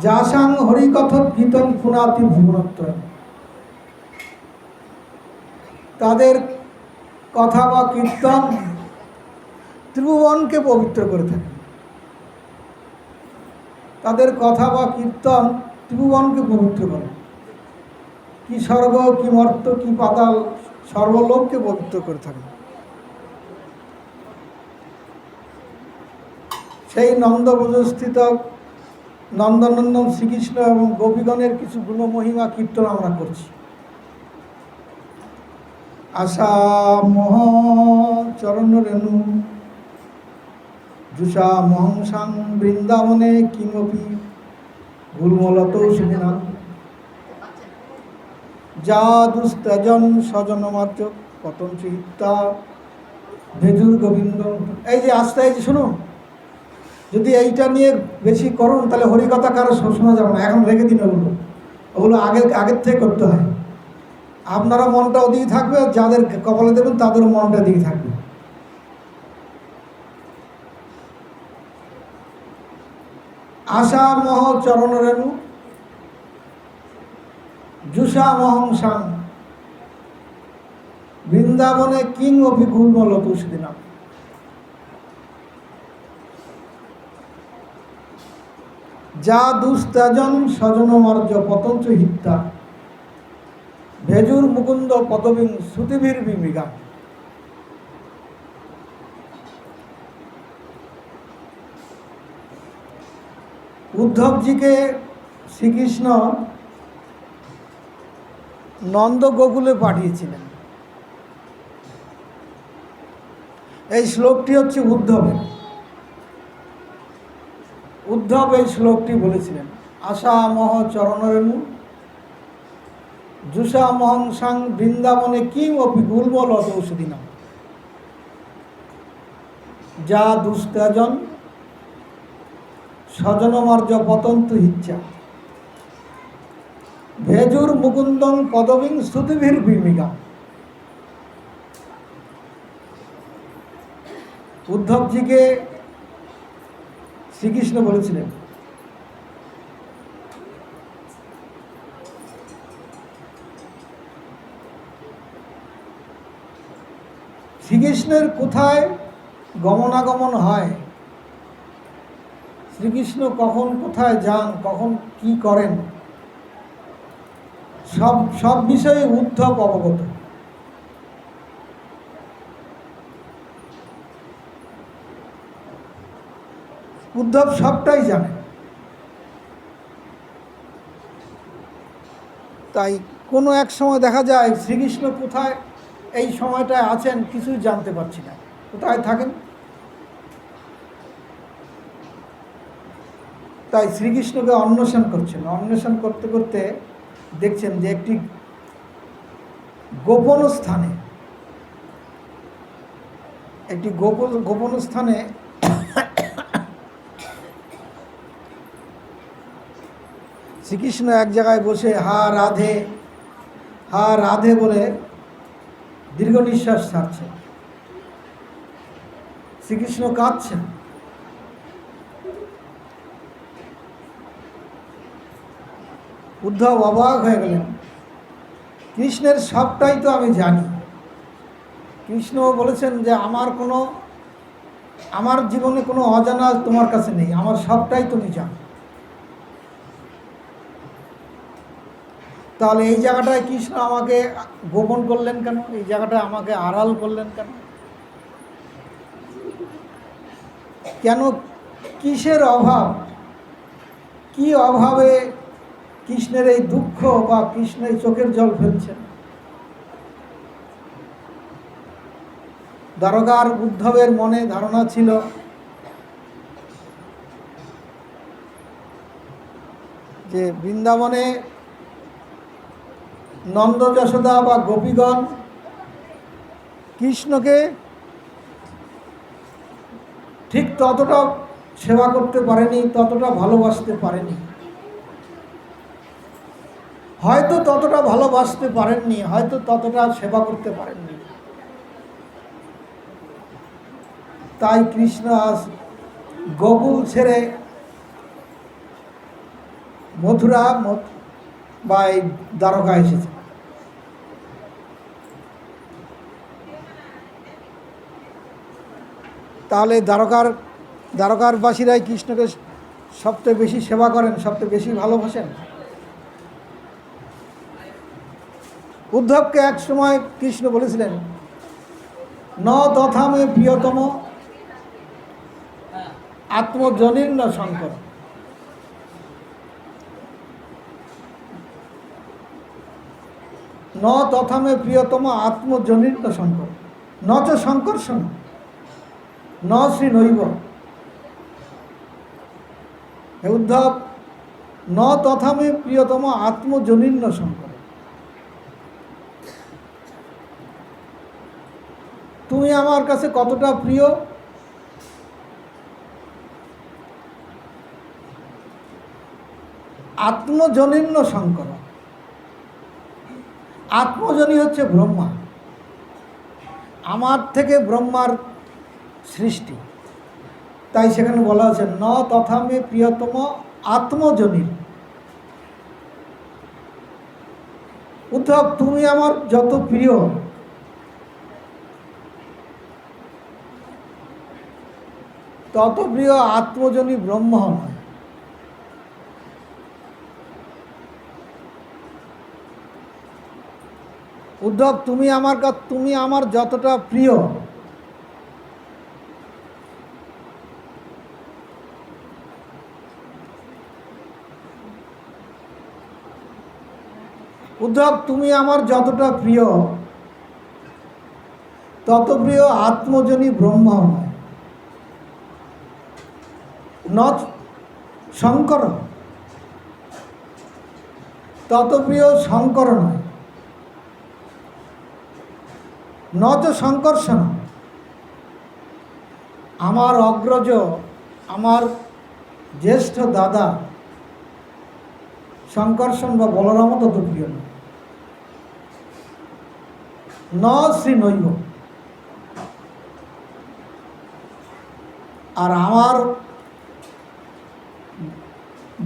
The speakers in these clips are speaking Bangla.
যাসাং হরিকথ গীতং পুনাতি ভুবনত্রয়, তাদের কথা বা কীর্তন ত্রিভুবনকে পবিত্র করে থাকে। তাদের কথা বা কীর্তন ত্রিভুবনকে পবিত্র করে। কি স্বর্গ, কি মর্ত, কি পাতাল, সর্বলোককে পবিত্র করে থাকে। সেই নন্দব্রজস্থিত নন্দনন্দন শ্রীকৃষ্ণ এবং গোপীগণের কিছু গুণমহিমা কীর্তন আমরা করছি। আশা মহ চরণ রেণু জুষা মহংসাং বৃন্দাবনে কিমপি গুলমলত সুবিনা যা দুস্তেজন স্বজনমার্য পতঞ্চ ইত্যা ভেজুর গোবিন্দ। এই যে আস্তে, এই যে শুনুন, যদি এইটা নিয়ে বেশি করুন তাহলে হরিকথা কারো শোনা যাবে না। এখন রেখে দিন, ওগুলো আগের থেকে করতে হয়। আপনারা মনটা ওদিকে থাকবে, যাদের কপালে দেবেন তাদেরও মনটা দিকে থাকবে। আশা মহ চরণ রেণু জুষা মহংসাং বৃন্দাবনে কিং অপি গুলমল তুষদিনা। যা দুস্তেজন স্বজনমার্য পতঞ্চ হিত্যা ভেজুর মুকুন্দ পদবিং শ্রুতিভীর বিমিকা। উদ্ধবজিকে শ্রীকৃষ্ণ নন্দ গোকুলে পাঠিয়েছিলেন। এই শ্লোকটি হচ্ছে উদ্ধবের। উদ্ধব এই শ্লোকটি বলেছিলেন, আশা মহ চরণরেণু জুষা মহংসাং বৃন্দাবনে কিং অপি গুলমল ঔষধিনা। যা দুস্তেজন স্বজনমার্য পতন্তু হিচ্ছা ভেজুর মুকুন্দং পদবিং শ্রুতিভীর ভূমিকা। উদ্ধবজিকে শ্রীকৃষ্ণ বলেছিলেন, শ্রীকৃষ্ণের কোথায় গমনাগমন হয়, শ্রীকৃষ্ণ কখন কোথায় যান, কখন কি করেন, সব বিষয়ে উদ্ধব অবগত। উদ্ধব সবটাই জানে। তাই কোনো এক সময় দেখা যায় শ্রীকৃষ্ণ কোথায় এই সময়টায় আছেন কিছুই জানতে পারছি না, কোথায় থাকেন। তাই শ্রীকৃষ্ণকে অন্বেষণ করছেন। অন্বেষণ করতে করতে দেখছেন যে একটি গোপন স্থানে শ্রীকৃষ্ণ এক জায়গায় বসে হা রাধে বলে দীর্ঘ নিঃশ্বাস ছাড়ছেন। শ্রীকৃষ্ণ কাঁদছেন। উদ্ধব অবাক হয়ে গেলেন, কৃষ্ণের সবটাই তো আমি জানি। কৃষ্ণ বলেছেন যে আমার জীবনে কোনো অজানা তোমার কাছে নেই, আমার সবটাই তুমি জানো। তাহলে এই জায়গাটায় কৃষ্ণ আমাকে গোপন করলেন কেন, এই জায়গাটায় আমাকে আড়াল করলেন কেন? কেন, কিসের অভাব, কি অভাবে কৃষ্ণের এই দুঃখ বা কৃষ্ণের চোখের জল ফেলছেন? দ্বারকার উদ্ধবের মনে ধারণা ছিল যে বৃন্দাবনে নন্দ যশোদা বা গোপীগণ কৃষ্ণকে ঠিক ততটা সেবা করতে পারেনি, ততটা ভালোবাসতে পারেনি। হয়তো ততটা ভালোবাসতে পারেননি, হয়তো ততটা সেবা করতে পারেননি। তাই কৃষ্ণ আজ গোকুল ছেড়ে মথুরা বা এই দ্বারকা এসেছে। তাহলে দ্বারকারবাসীরাই কৃষ্ণকে সবচেয়ে বেশি সেবা করেন, সবচেয়ে বেশি ভালোবাসেন। উদ্ধবকে এক সময় কৃষ্ণ বলেছিলেন, ন তথা মে প্রিয়তম আত্মজনীর্ণ শঙ্কর। ন তথা মে প্রিয়তম আত্মজনীর্ণ শঙ্কর, ন চ শঙ্কর্ষণ ন শ্রী নৈব। হে উদ্ধব, ন তথা মে প্রিয়তম আত্মজনীর্ণ শঙ্কর, তুমি আমার কাছে কতটা প্রিয় আত্মজনীর্ণ শঙ্কর। আত্মজনী হচ্ছে ব্রহ্মা, আমার থেকে ব্রহ্মার সৃষ্টি, তাই সেখানে বলা আছে ন তথা মে প্রিয়তম আত্মজনী। উদ্ধব, তুমি আমার যত প্রিয় তত প্রিয় আত্মজনী ব্রহ্ম নয়। উদ্ধব, তুমি আমার যতটা প্রিয় উদ্ধব, তুমি আমার যতটা প্রিয় তত প্রিয় আত্মজনী ব্রহ্ম নয়। ন শঙ্কর, তত প্রিয় শঙ্কর নয়। ন চ শঙ্কর্ষণ, আমার অগ্রজ, আমার জ্যেষ্ঠ দাদা শঙ্কর্ষণ বা বলরাম তত প্রিয় নয়। ন শ্রী নৈব, আর আমার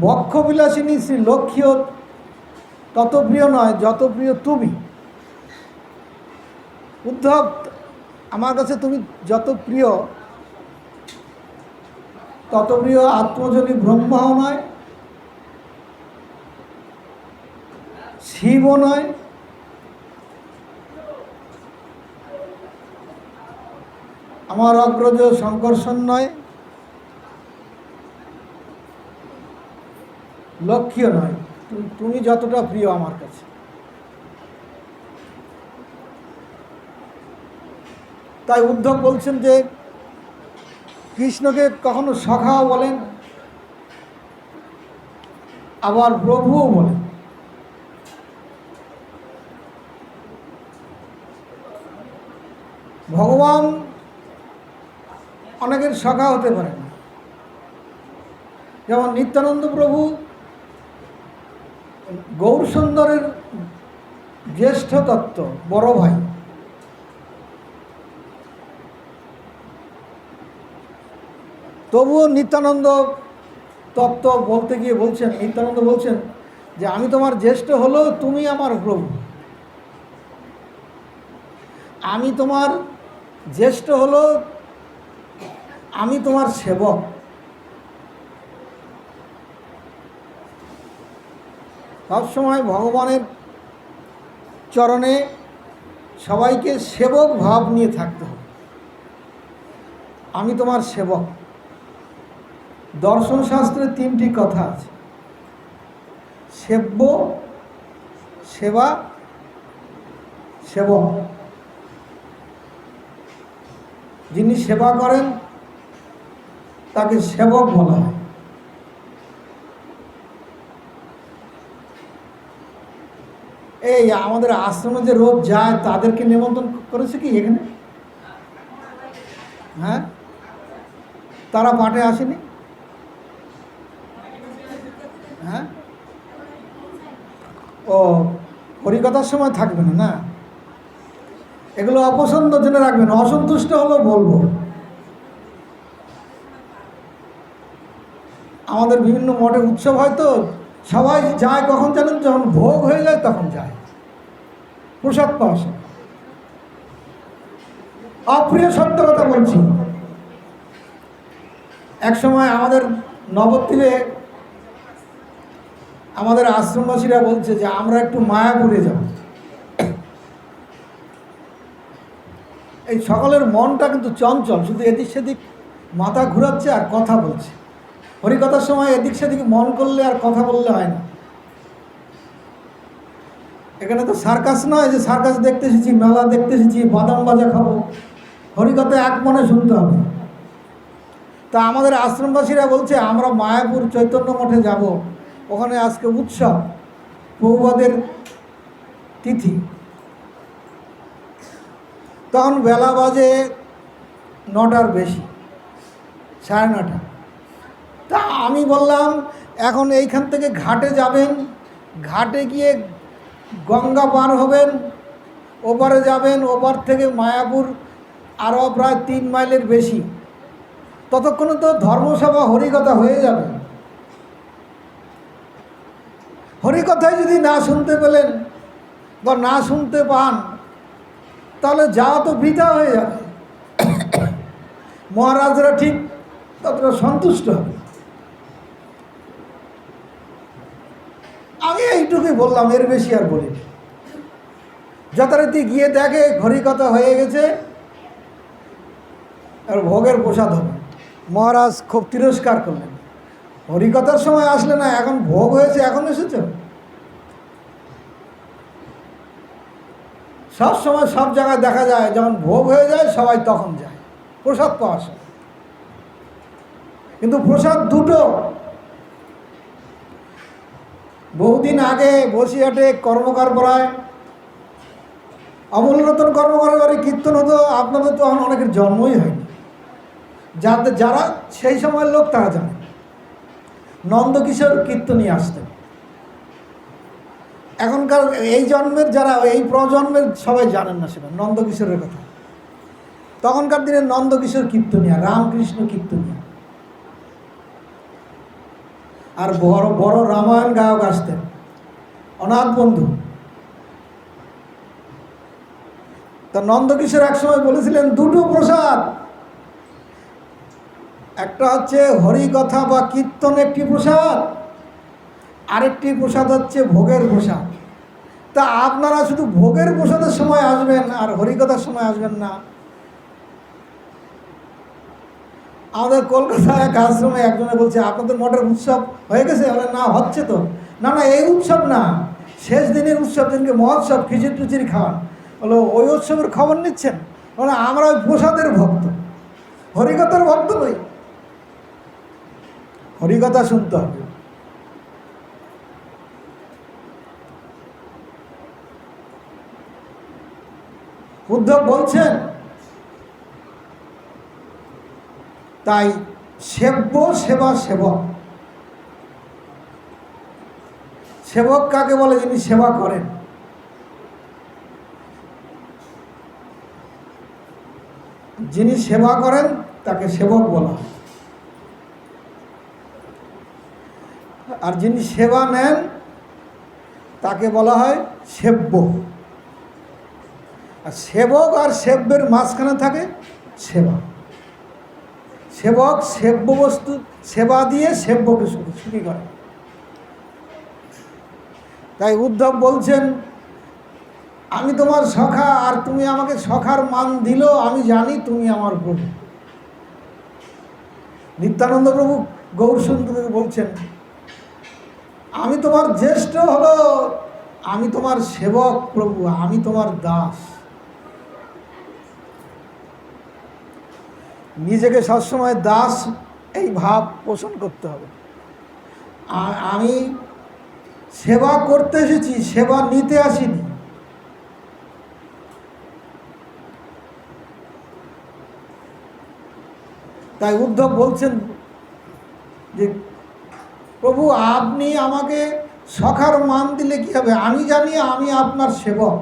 বক্ষবিলাসিনী শ্রী লক্ষ্মীও তত প্রিয় নয় যত প্রিয় তুমি। উদ্ধব, আমার কাছে তুমি যত প্রিয় তত প্রিয় আত্মজনী ব্রহ্মাও নয়, শিবও নয়, আমার অগ্রজ শঙ্কর্ষণ নয়, লক্ষ্মীও নয়। তুমি যতটা প্রিয় আমার কাছে। তাই উদ্ধব বলছেন যে কৃষ্ণকে কখনো সখাও বলেন, আবার প্রভুও বলেন। ভগবান অনেকের সখা হতে পারেন, যেমন নিত্যানন্দ প্রভু গৌরসুন্দরের জ্যেষ্ঠ তত্ত্ব, বড় ভাই। তবুও নিত্যানন্দ তত্ত্ব বলতে গিয়ে নিত্যানন্দ বলছেন যে আমি তোমার জ্যেষ্ঠ হলেও তুমি আমার প্রভু, আমি তোমার জ্যেষ্ঠ হলেও আমি তোমার সেবক। সবসময় ভগবানের চরণে সবাইকে সেবক ভাব নিয়ে থাকতে হবে। আমি তোমার সেবক। দর্শন শাস্ত্রে 3টি কথা আছে, সেব্য, সেবা, সেবক। যিনি সেবা করেন তাকে সেবক বলা হয়। এই আমাদের আশ্রমে যে রোজ যায় তাদেরকে নিমন্ত্রণ করেছে কি এখানে? হ্যাঁ, তারা পাঠে আসেনি? হ্যাঁ, ও হরিকথার সময় থাকবে না, না? এগুলো অপছন্দ জেনে রাখবেন, অসন্তুষ্ট হলেও বলবো। আমাদের বিভিন্ন মঠে উৎসব হয় তো, সবাই যায় কখন জানেন? যখন ভোগ হয়ে যায় তখন যায় প্রসাদ পাওয়া। অপ্রিয় সত্য কথা বলছি, এক সময় আমাদের নবদ্বীপে আমাদের আশ্রমবাসীরা বলছে যে আমরা একটু মায়াপুরে যাব। এই সকলের মনটা কিন্তু চঞ্চল, শুধু এদিক সেদিক মাথা ঘুরাচ্ছে আর কথা বলছে। হরিকথার সময় এদিক সেদিক মন করলে আর কথা বললে হয় না। এখানে তো সার্কাস নয় যে সার্কাস দেখতে এসেছি, মেলা দেখতে এসেছি, বাদাম ভাজা খাবো। হরিকথা এক মনে শুনতে হবে। তা আমাদের আশ্রমবাসীরা বলছে আমরা মায়াপুর চৈতন্য মঠে যাব, ওখানে আজকে উৎসব, প্রভুপাদের তিথি। তখন বেলা বাজে 9টার বেশি, 9:30। তা আমি বললাম এখন এইখান থেকে ঘাটে যাবেন, ঘাটে গিয়ে গঙ্গা পার হবেন, ওপারে যাবেন, ওপার থেকে মায়াপুর আরও প্রায় 3 মাইলের বেশি। ততক্ষণে তো ধর্মসভা হরিকথা হয়ে যাবে। হরিকথায় যদি না শুনতে পেলেন বা না শুনতে পান তাহলে যাওয়া তো বৃথা হয়ে যাবে। মহারাজরা ঠিক ততটা সন্তুষ্ট হবে। আমি এইটুকুই বললাম, এর বেশি আর বলি। যথারীতি গিয়ে দেখে হরিকথা হয়ে গেছে, আর ভোগের প্রসাদ হবে। মহারাজ খুব তিরস্কার করলেন, হরিকথার সময় আসলে না, এখন ভোগ হয়েছে, এখন এসেছ? সব সময় সব জায়গায় দেখা যায় যখন ভোগ হয়ে যায় সবাই তখন যায় প্রসাদ পাওয়ার সময়। কিন্তু প্রসাদ দুটো। বহুদিন আগে বসিরহাটে কর্মকার পড়ায় অমূল্যরতন কর্মকারের বাড়ি কীর্তন হতো। আপনাদের তো এখন অনেকের জন্মই হয়নি, যারা সেই সময়ের লোক তারা জানে। নন্দকিশোর কীর্তনী আসতেন। এখনকার এই জন্মের যারা, এই প্রজন্মের সবাই জানেন না সেটা নন্দকিশোরের কথা। তখনকার দিনে নন্দকিশোর কীর্তনিয়া, রামকৃষ্ণ কীর্তনিয়া, আর বড় বড় রামায়ণ গায়ক আসতেন, অনাথ বন্ধু। তা নন্দকিশোর একসময় বলেছিলেন দুটো প্রসাদ, একটা হচ্ছে হরিকথা বা কীর্তন একটি প্রসাদ, আরেকটি প্রসাদ হচ্ছে ভোগের প্রসাদ। তা আপনারা শুধু ভোগের প্রসাদের সময় আসবেন আর হরিকথার সময় আসবেন না। আমাদের কলকাতায় এক আশ্রমে একজনে বলছে আপনাদের মঠের উৎসব হয়ে গেছে? বলে না, হচ্ছে তো। না না, এই উৎসব না, শেষ দিনের উৎসব, দিনকে মহোৎসব, খিচুড়ি টুচির খাওয়ান। বলো ওই উৎসবের খবর নিচ্ছেন? বলে আমরা ওই প্রসাদের ভক্ত, হরিকথার ভক্ত নই। হরিকথা শুনতে হবে। উদ্ধব বলছেন তাই সেব্য সেবা সেবক। সেবক কাকে বলে? যিনি সেবা করেন। যিনি সেবা করেন তাকে সেবক বলা হয়, আর যিনি সেবা নেন তাকে বলা হয় সেব্য। আর সেবক আর সেব্যের মাঝখানে থাকে সেবা। সেবক সেব্য বস্তু সেবা দিয়ে সেব্যকে সুখী করে। তাই উদ্ধব বলছেন আমি তোমার সখা, আর তুমি আমাকে সখার মান দিল, আমি জানি তুমি আমার প্রভু। নিত্যানন্দ প্রভু গৌরসুন্দরকে বলছেন আমি তোমার জ্যেষ্ঠ হলো, আমি তোমার সেবক প্রভু, আমি তোমার দাস। নিজেকে সবসময় দাস এই ভাব পোষণ করতে হবে। আমি সেবা করতে এসেছি, সেবা নিতে আসিনি। তাই উদ্ধব বলছেন যে প্রভু আপনি আমাকে সখার মান দিলে কি হবে? আমি জানি আমি আপনার সেবক,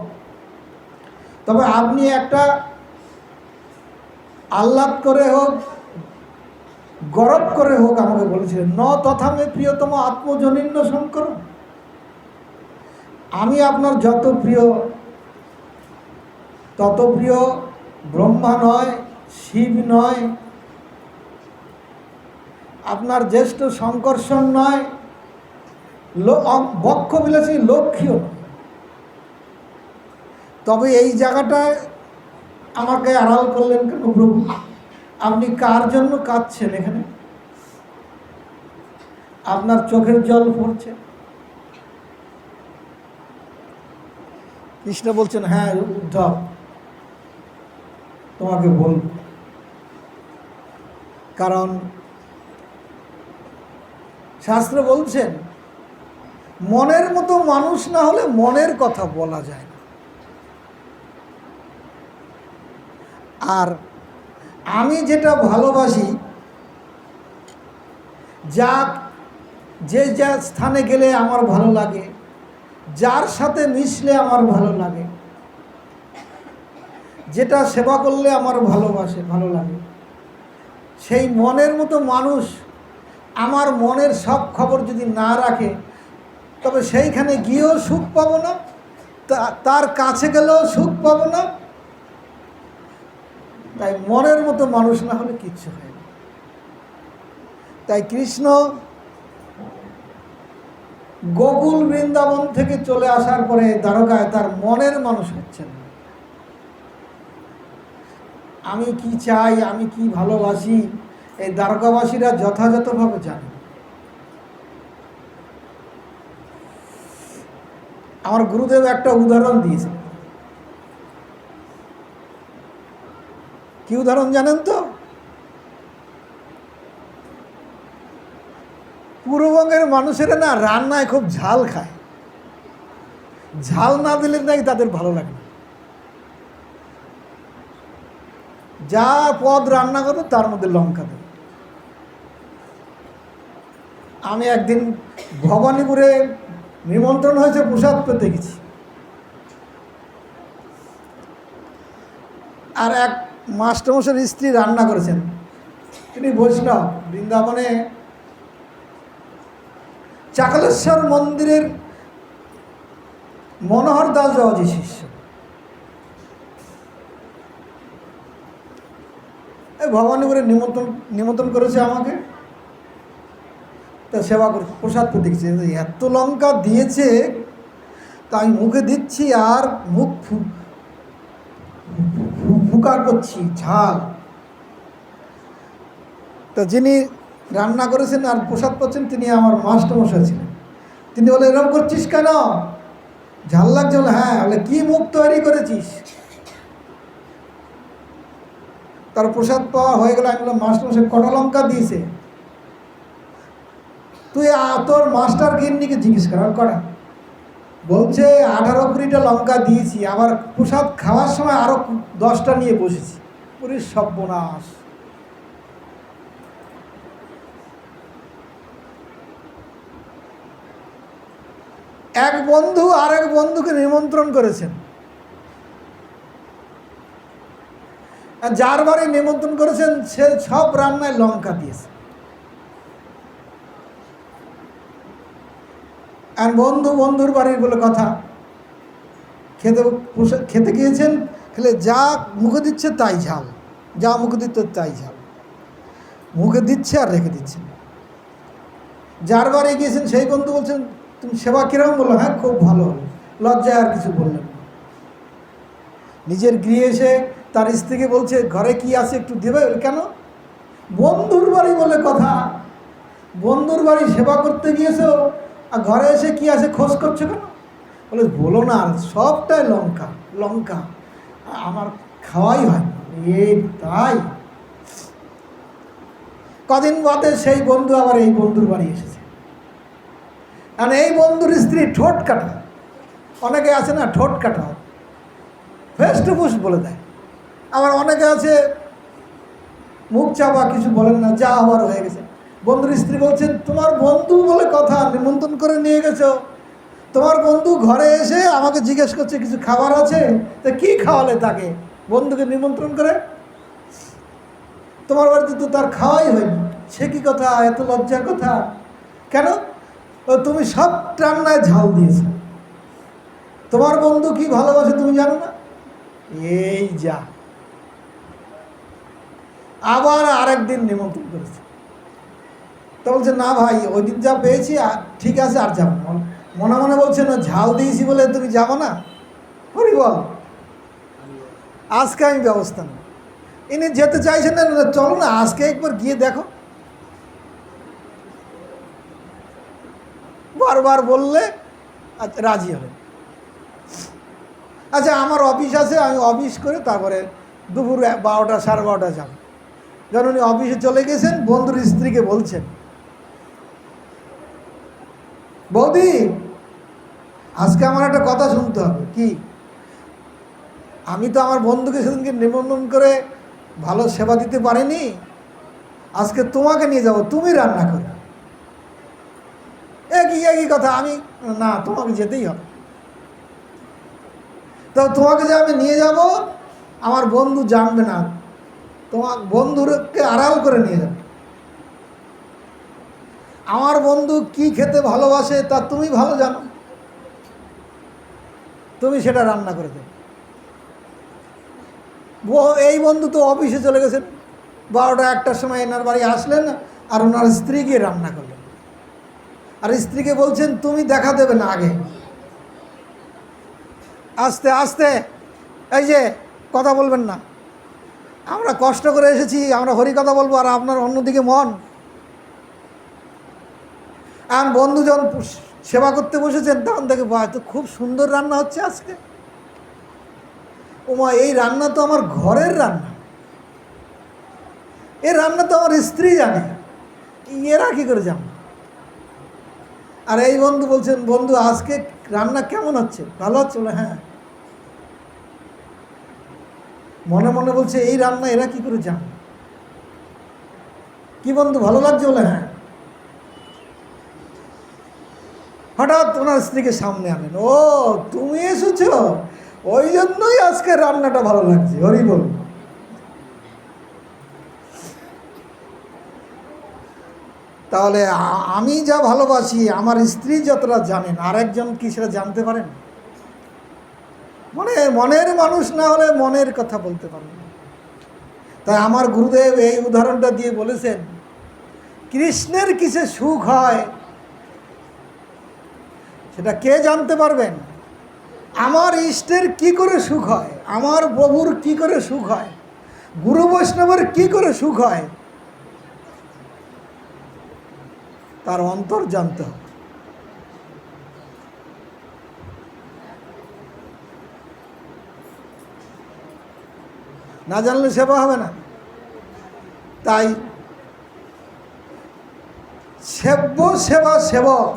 তবে আপনি একটা আহ্লাদ করে হোক গরব করে হোক আমাকে বলেছিলেন, ন তথা মে প্রিয়তম আত্মজনীন্য শঙ্কর, আমি আপনার যত প্রিয় তত প্রিয় ব্রহ্মা নয়, শিব নয়, আপনার জ্যেষ্ঠ শঙ্কর্ষণ নয়, বক্ষ বিলাসী লক্ষ্মীও নয়। তবে এই জায়গাটায় আমাকে আড়াল করলেন কেন প্রভু? আপনি কার জন্য কাঁদছেন এখানে? আপনার চোখের জল পড়ছে। কৃষ্ণ বলছেন, হ্যাঁ উদ্ধব, তোমাকে বলব, কারণ শাস্ত্র বলছেন মনের মতো মানুষ না হলে মনের কথা বলা যায় না। আর আমি যেটা ভালোবাসি, যে স্থানে গেলে আমার ভালো লাগে, যার সাথে মিশলে আমার ভালো লাগে, যেটা সেবা করলে আমার ভালো লাগে, সেই মনের মতো মানুষ আমার মনের সব খবর যদি না রাখে, তবে সেইখানে গিয়েও সুখ পাবো না, তার কাছে গেলেও সুখ পাবো না। তাই মনের মতো মানুষ না হলে কিচ্ছু হয় না। তাই কৃষ্ণ গোকুল বৃন্দাবন থেকে চলে আসার পরে দ্বারকায় তার মনের মানুষ হচ্ছেন। আমি কি চাই, আমি কি ভালোবাসি, এই দ্বারকাবাসীরা যথাযথভাবে জানে। আমার গুরুদেব একটা উদাহরণ দিয়েছে। কি উদাহরণ জানেন তো? পূর্ববঙ্গের মানুষেরা না রান্নায় খুব ঝাল খায়, ঝাল না দিলে নাকি তাদের ভালো লাগে না। যা পদ রান্না করবে তার মধ্যে লঙ্কা দেবে। আমি একদিন ভবানীপুরে নিমন্ত্রণ হয়েছে, প্রসাদ পেতে গেছি। আর এক মাস্টারমশাইয়ের স্ত্রী রান্না করেছেন, তিনি বৈষ্ণব, বৃন্দাবনে চাকলেশ্বর মন্দিরের মনোহর দাস বাবাজি শিষ্য। এই ভবানীপুরে নিমন্ত্রণ করেছে আমাকে, তা সেবা করে প্রসাদ পেতে গেছে। এত লঙ্কা দিয়েছে, তা আমি মুখে দিচ্ছি আর মুখ ফুকা করছি, ঝাল। তা যিনি রান্না করেছেন আর প্রসাদ পাচ্ছেন, তিনি আমার মাস্টারমশাই ছিলেন। তিনি বলে, এরকম করছিস কেন, ঝাল লাগছে? বলে, হ্যাঁ। বলে, কি মুখ তৈরি করেছিস? তার প্রসাদ পাওয়া হয়ে গেল। আমি বললাম, মাস্টারমশাই কটা লঙ্কা দিয়েছে? তুই তোর মাস্টার গিন্নিকে জিজ্ঞেস কর করা। বলছে 18-20টা লঙ্কা দিয়েছি, আবার প্রসাদ খাওয়ার সময় আরো 10টা নিয়ে বসেছি। পুরী সর্বনাশ। এক বন্ধু আরেক বন্ধুকে নিমন্ত্রণ করেছেন, যার বাড়ি নিমন্ত্রণ করেছেন সে সব রান্নায় লঙ্কা দিয়েছে। আর বন্ধুর বাড়ির বলে কথা, খেতে গিয়েছেন, খেলে যা মুখে দিচ্ছে তাই ঝাল, যা মুখে দিচ্ছে তাই ঝাল, মুখে দিচ্ছে আর রেখে দিচ্ছেন। যার বাড়ি গিয়েছেন সেই বন্ধু বলছেন, তুমি সেবা কিরকম? বললো, হ্যাঁ খুব ভালো। লজ্জায় আর কিছু বললেন না। নিজের গৃহে এসে তার স্ত্রীকে বলছে, ঘরে কি আছে একটু দেবে? কেন? বন্ধুর বাড়ি বলে কথা, বন্ধুর বাড়ি সেবা করতে গিয়েছো আর ঘরে এসে কি আছে খোঁজ করছো কেন? বলে, বলো না, সবটাই লঙ্কা, আমার খাওয়াই হয়। এই তাই? কদিন বাদে সেই বন্ধু আবার এই বন্ধুর বাড়ি এসেছে। আর এই বন্ধুর স্ত্রী ঠোঁট কাটা। অনেকে আছে না ঠোঁট কাটা, ফেস টু ফেস বলে দেয়। আবার অনেকে আছে মুখ চাপা, কিছু বলেন না, যা হওয়ার হয়ে গেছে। বন্ধুর স্ত্রী বলছেন, তোমার বন্ধু বলে কথা, নিমন্ত্রণ করে নিয়ে গেছো, তোমার বন্ধু ঘরে এসে আমাকে জিজ্ঞেস করছে কিছু খাবার আছে, তা কি খাওয়ালে তাকে? বন্ধুকে নিমন্ত্রণ করে তোমার বাড়িতে তো তার খাওয়াই হয়নি। সে কি কথা, এত লজ্জার কথা কেন? তুমি সব রান্নায় ঝাল দিয়েছ। তোমার বন্ধু কি ভালোবাসে তুমি জানো না? এই যা, আবার আরেকদিন নিমন্ত্রণ করেছে। তো বলছে না ভাই, ওই দিন যা পেয়েছি ঠিক আছে, আর যাবো। মনে মনে বলছে না, ঝাল দিয়েছি বলে তুমি যাবো না? করি বল, আজকে আমি ব্যবস্থা নেব। ইনি যেতে চাইছেন না, চলো না আজকে একবার গিয়ে দেখো। বারবার বললে আচ্ছা রাজি হবে। আচ্ছা আমার অফিস আছে, আমি অফিস করে তারপরে দুপুর 12টা 12:30 যাব। যখন উনি অফিসে চলে গেছেন, বন্ধুর স্ত্রীকে বলছেন, বৌদি আজকে আমার একটা কথা শুনতে হবে। কি? আমি তো আমার বন্ধুকে সেদিনকে নিমন্ত্রণ করে ভালো সেবা দিতে পারিনি, আজকে তোমাকে নিয়ে যাব, তুমি রান্না করো। একই কথা। আমি না, তোমাকে যেতেই হবে। তো তোমাকে যে আমি নিয়ে যাব, আমার বন্ধু জানবে না, তোমার বন্ধুকে আড়াল করে নিয়ে যাবে। আমার বন্ধু কি খেতে ভালোবাসে তা তুমি ভালো জানো, তুমি সেটা রান্না করে দেবে। এই বন্ধু তো অফিসে চলে গেছেন, 12টা 1টার সময় এনার বাড়ি আসলেন, আর ওনার স্ত্রী গিয়ে রান্না করলেন। আর স্ত্রীকে বলছেন তুমি দেখা দেবে না, আগে আস্তে আস্তে, এই যে কথা বলবেন না, আমরা কষ্ট করে এসেছি, আমরা হরি কথা বলবো, আর আপনার অন্যদিকে মন। আর বন্ধু যখন সেবা করতে বসেছেন, তখন দেখে বাহ, তো খুব সুন্দর রান্না হচ্ছে আজকে। ওমা, এই রান্না তো আমার ঘরের রান্না, এই রান্না তো আমার স্ত্রী জানে, এরা কী করে জানে? আর এই বন্ধু বলছেন, বন্ধু আজকে রান্না কেমন হচ্ছে, ভালো হচ্ছে? বলে হ্যাঁ। মনে মনে বলছে এই রান্না এরা কি করে জানে? কি বন্ধু ভালো লাগছে? বলে হ্যাঁ। হঠাৎ ওনার স্ত্রীকে সামনে আনেন, ও তুমি এসেছ, ওই জন্যই আজকে রান্নাটা ভালো লাগছে, হরি বল। তাহলে আমি যা ভালোবাসি, আমার স্ত্রী যতটা জানেন, আরেকজন কি সেটা জানতে পারেন? মনের মানুষ না হলে মনের কথা বলতে পারেন না। তাই আমার গুরুদেব এই উদাহরণটা দিয়ে বলেছেন, কৃষ্ণের কিসে সুখ হয় সেটা কে জানতে পারবেন? আমার ইষ্টের কি করে সুখ হয়, আমার প্রভুর কি করে সুখ হয়, গুরু বৈষ্ণবের কি করে সুখ হয়, তার অন্তর জানতে হবে। না জানলে সেবা হবে না। তাই সেব্য সেবা সেবক,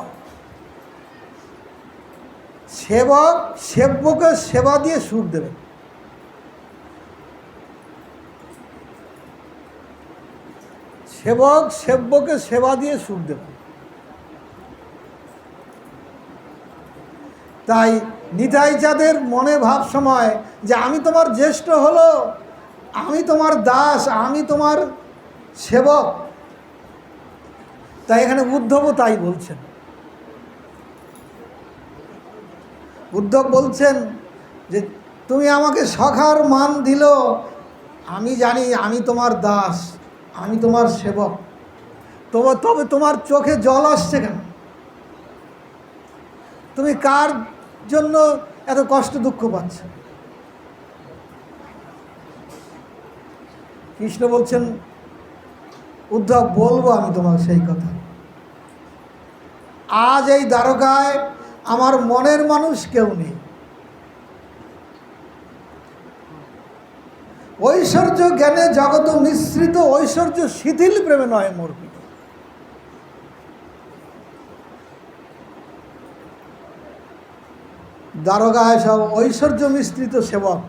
সেবক সেব্যকে সেবা দিয়ে সুখ দেবে। সেবক সেব্যকে সেবা দিয়ে সুখ দেবে। তাই নিতাই চাঁদের মনে ভাব সময় যে আমি তোমার জ্যেষ্ঠ হলো, আমি তোমার দাস, আমি তোমার সেবক। তাই এখানে উদ্ধবও তাই বলছেন। উদ্ধব বলছেন যে তুমি আমাকে সখার মান দিল, আমি জানি আমি তোমার দাস, আমি তোমার সেবক, তবে তোমার চোখে জল আসছে কেন? তুমি কার জন্য এত কষ্ট দুঃখ পাচ্ছ? কৃষ্ণ বলছেন, উদ্ধব বলবো আমি তোমাকে সেই কথা। আজ এই দ্বারকায় আমার মনের মানুষ কেউ নেই। ঐশ্বর্য জ্ঞানে জগত মিশ্রিত, ঐশ্বর্য শিথিল প্রেমে নয় মর্পিত। দ্বারকায় সব ঐশ্বর্য মিশ্রিত সেবক,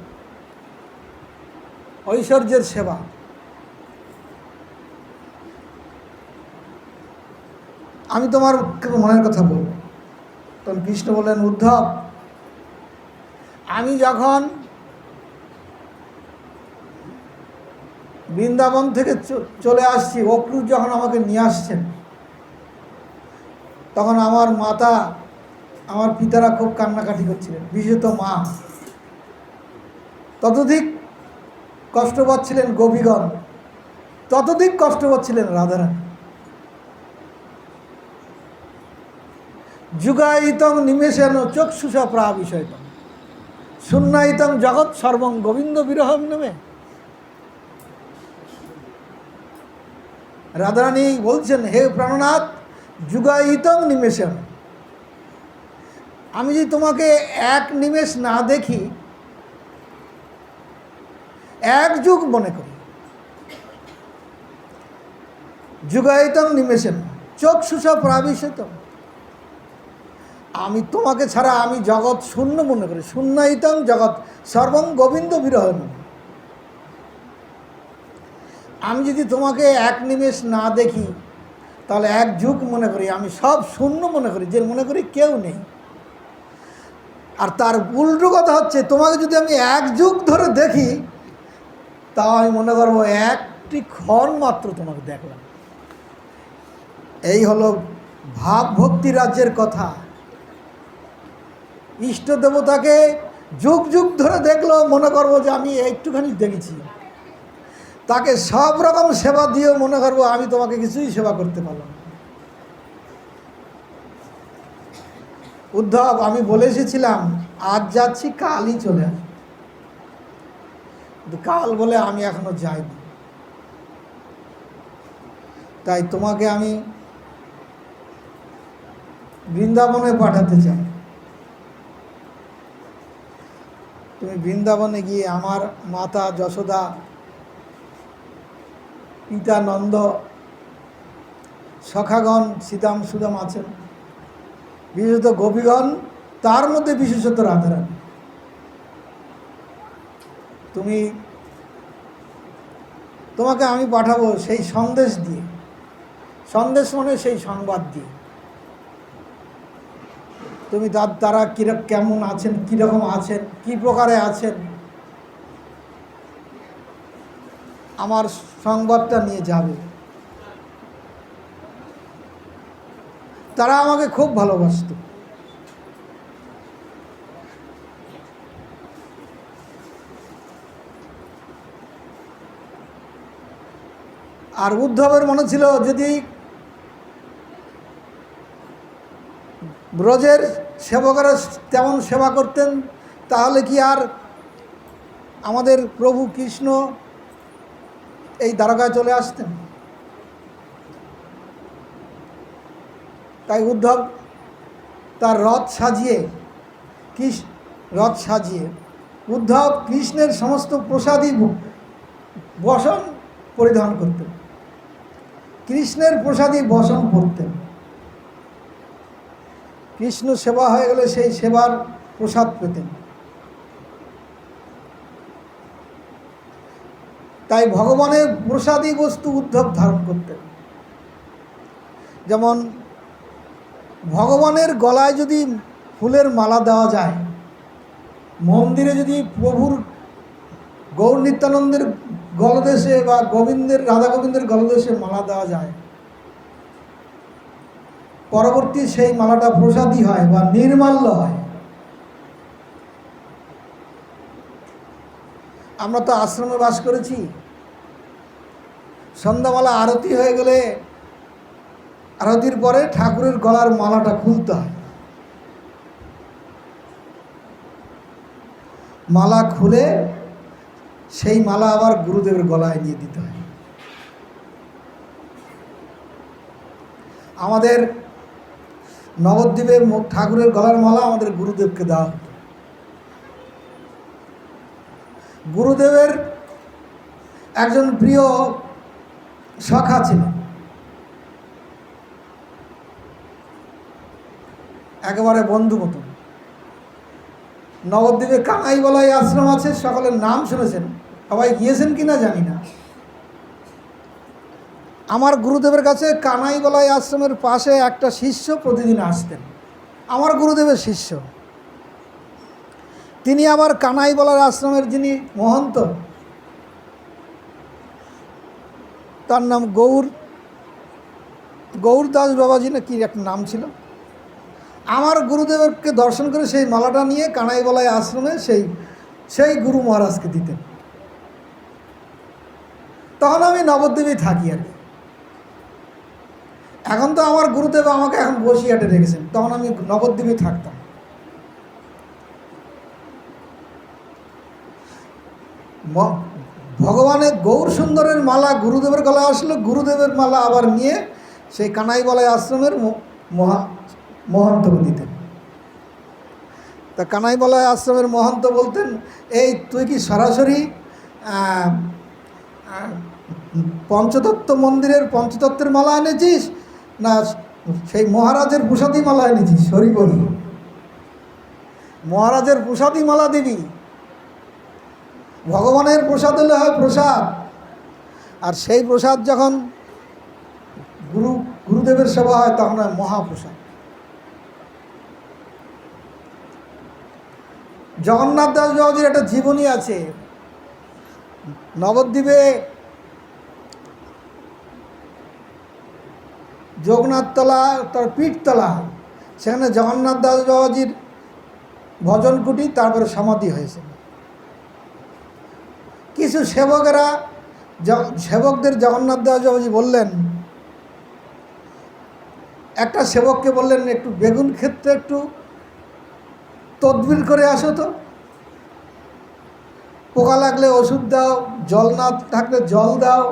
ঐশ্বর্যের সেবা। আমি তোমার মনের কথা বলব। তখন কৃষ্ণ বললেন, উদ্ধব আমি যখন বৃন্দাবন থেকে চলে আসছি, অক্রুর যখন আমাকে নিয়ে আসছেন, তখন আমার মাতা, আমার পিতারা খুব কান্নাকাটি করছিলেন, বিশেষত মা। ততোধিক কষ্ট পাচ্ছিলেন গোপীগণ, ততোধিক কষ্ট পাচ্ছিলেন রাধারানী। যুগায়িতং নিমেষেন চক্ষুষা প্রাবিষয়তম শূন্যায়িতং জগৎ সর্বং গোবিন্দ বিরহম নেমে। রাধারানী বলছেন, হে প্রাণনাথ, যুগায়িতং নিমেষেন, আমি যদি তোমাকে এক নিমেষ না দেখি, এক যুগ মনে করি। যুগায়িতং নিমেষেন চক্ষুষা প্রাবিষয়তম, আমি তোমাকে ছাড়া আমি জগৎ শূন্য মনে করি। শূন্যায়িতং জগৎ সর্বং গোবিন্দ বিরহণ, আমি যদি তোমাকে এক নিমেষ না দেখি তাহলে এক যুগ মনে করি, আমি সব শূন্য মনে করি, যে মনে করি কেউ নেই। আর তার উল্টো কথা হচ্ছে, তোমাকে যদি আমি এক যুগ ধরে দেখি তাও আমি মনে করবো একটি ক্ষণ মাত্র তোমাকে দেখলাম। এই হলো ভাব ভক্তি রাজ্যের কথা। ইষ্ট দেবতাকে যুগ যুগ ধরে দেখলো মনে করবো যে আমি একটুখানি দেখেছি, তাকে সব রকম সেবা দিয়েও মনে করবো আমি তোমাকে কিছুই সেবা করতে পারলাম না। উদ্ধব, আমি বলে এসেছিলাম আজ যাচ্ছি, কালই চলে আসবো, কাল বলে আমি এখনো যাইনি। তাই তোমাকে আমি বৃন্দাবনে পাঠাতে চাই। তুমি বৃন্দাবনে গিয়ে আমার মাতা যশোদা, পিতা নন্দ, সখাগণ সীতাম সুদাম আছেন, বিশেষত গোপীগণ, তার মধ্যে বিশেষত রাধারানী, তোমাকে আমি পাঠাবো সেই সন্দেশ দিয়ে। সন্দেশ মানে সেই সংবাদ দিয়ে। তুমি তারা কেমন আছেন, কীরকম আছেন, কী প্রকারে আছেন, আমার সংবাদটা নিয়ে যাবে। তারা আমাকে খুব ভালোবাসত। আর উদ্ধবের মনে ছিল যদি ব্রজের সেবকেরা তেমন সেবা করতেন তাহলে কি আর আমাদের প্রভু কৃষ্ণ এই দ্বারকায় চলে আসতেন। তাই উদ্ধব তার রথ সাজিয়ে উদ্ধব কৃষ্ণের সমস্ত প্রসাদী বসন পরিধান করতেন, কৃষ্ণের প্রসাদী বসন পরতেন। কৃষ্ণ সেবা হয়ে গেলে সেই সেবার প্রসাদ পেতেন। তাই ভগবানের প্রসাদী বস্তু উদ্ধব ধারণ করতেন। যেমন ভগবানের গলায় যদি ফুলের মালা দেওয়া যায়, মন্দিরে যদি প্রভুর গৌর নিত্যানন্দের গলদেশে বা রাধা গোবিন্দের গলদেশে মালা দেওয়া যায়, পরবর্তী সেই মালাটা প্রসাদী হয় বা নির্মাল্য হয়। আমরা তো আশ্রমে বাস করেছি, সন্ধ্যাবেলা আরতি হয়ে গেলে আরতির পরে ঠাকুরের গলার মালাটা খুলতে হয়। মালা খুলে সেই মালা আবার গুরুদেবের গলায় নিয়ে দিতে হয়। আমাদের নবদ্বীপের ঠাকুরের গলার মালা আমাদের গুরুদেবকে দেওয়া হতো। গুরুদেবের একজন প্রিয় সখা ছিলেন, একেবারে বন্ধু মতন। নবদ্বীপে কানাইবালাই আশ্রম আছে, সকলের নাম শুনেছেন, সবাই গিয়েছেন কিনা জানি না। আমার গুরুদেবের কাছে কানাইবালাই আশ্রমের পাশে একটা শিষ্য প্রতিদিন আসতেন, আমার গুরুদেবের শিষ্য। তিনি আবার কানাইবালার আশ্রমের যিনি মহন্ত, তার নাম গৌরদাস বাবাজি না কি একটা নাম ছিল। আমার গুরুদেবকে দর্শন করে সেই মালাটা নিয়ে কানাইবালাই আশ্রমে সেই গুরু মহারাজকে দিতেন। তখন আমি নবদ্বীপেই থাকি আর কি। এখন তো আমার গুরুদেব আমাকে এখন বসিরহাটে রেখেছেন, তখন আমি নবদ্বীপেই থাকতাম। ভগবানের গৌর সুন্দরের মালা গুরুদেবের গলায় আসলো, গুরুদেবের মালা আবার নিয়ে সেই কানাইবালাই আশ্রমের মহন্তকে দিতেন। তা কানাইবালাই আশ্রমের মহন্ত বলতেন, এই তুই কি সরাসরি পঞ্চতত্ত্ব মন্দিরের পঞ্চতত্ত্বের মালা এনেছিস না সেই মহারাজের প্রসাদী মালা এনেছিস? হরি বল। মহারাজের প্রসাদী মালা দিবি। ভগবানের প্রসাদ হলে হয় প্রসাদ, আর সেই প্রসাদ যখন গুরুদেবের সেবা হয় তখন হয় মহাপ্রসাদ। জগন্নাথ দাস বাবাজির একটা জীবনী আছে। নবদ্বীপে যোগনাথতলা, তার পীঠতলা, সেখানে জগন্নাথ দাস বাবাজির ভজন কুটি, তারপরে সমাধি হয়েছে। কিছু সেবকদের জগন্নাথ দাস বাবাজি বললেন, একটা সেবককে বললেন, একটু বেগুন ক্ষেত্রে একটু তদবির করে আসো তো, পোকা লাগলে ওষুধ দাও, জল না থাকলে জল দাও,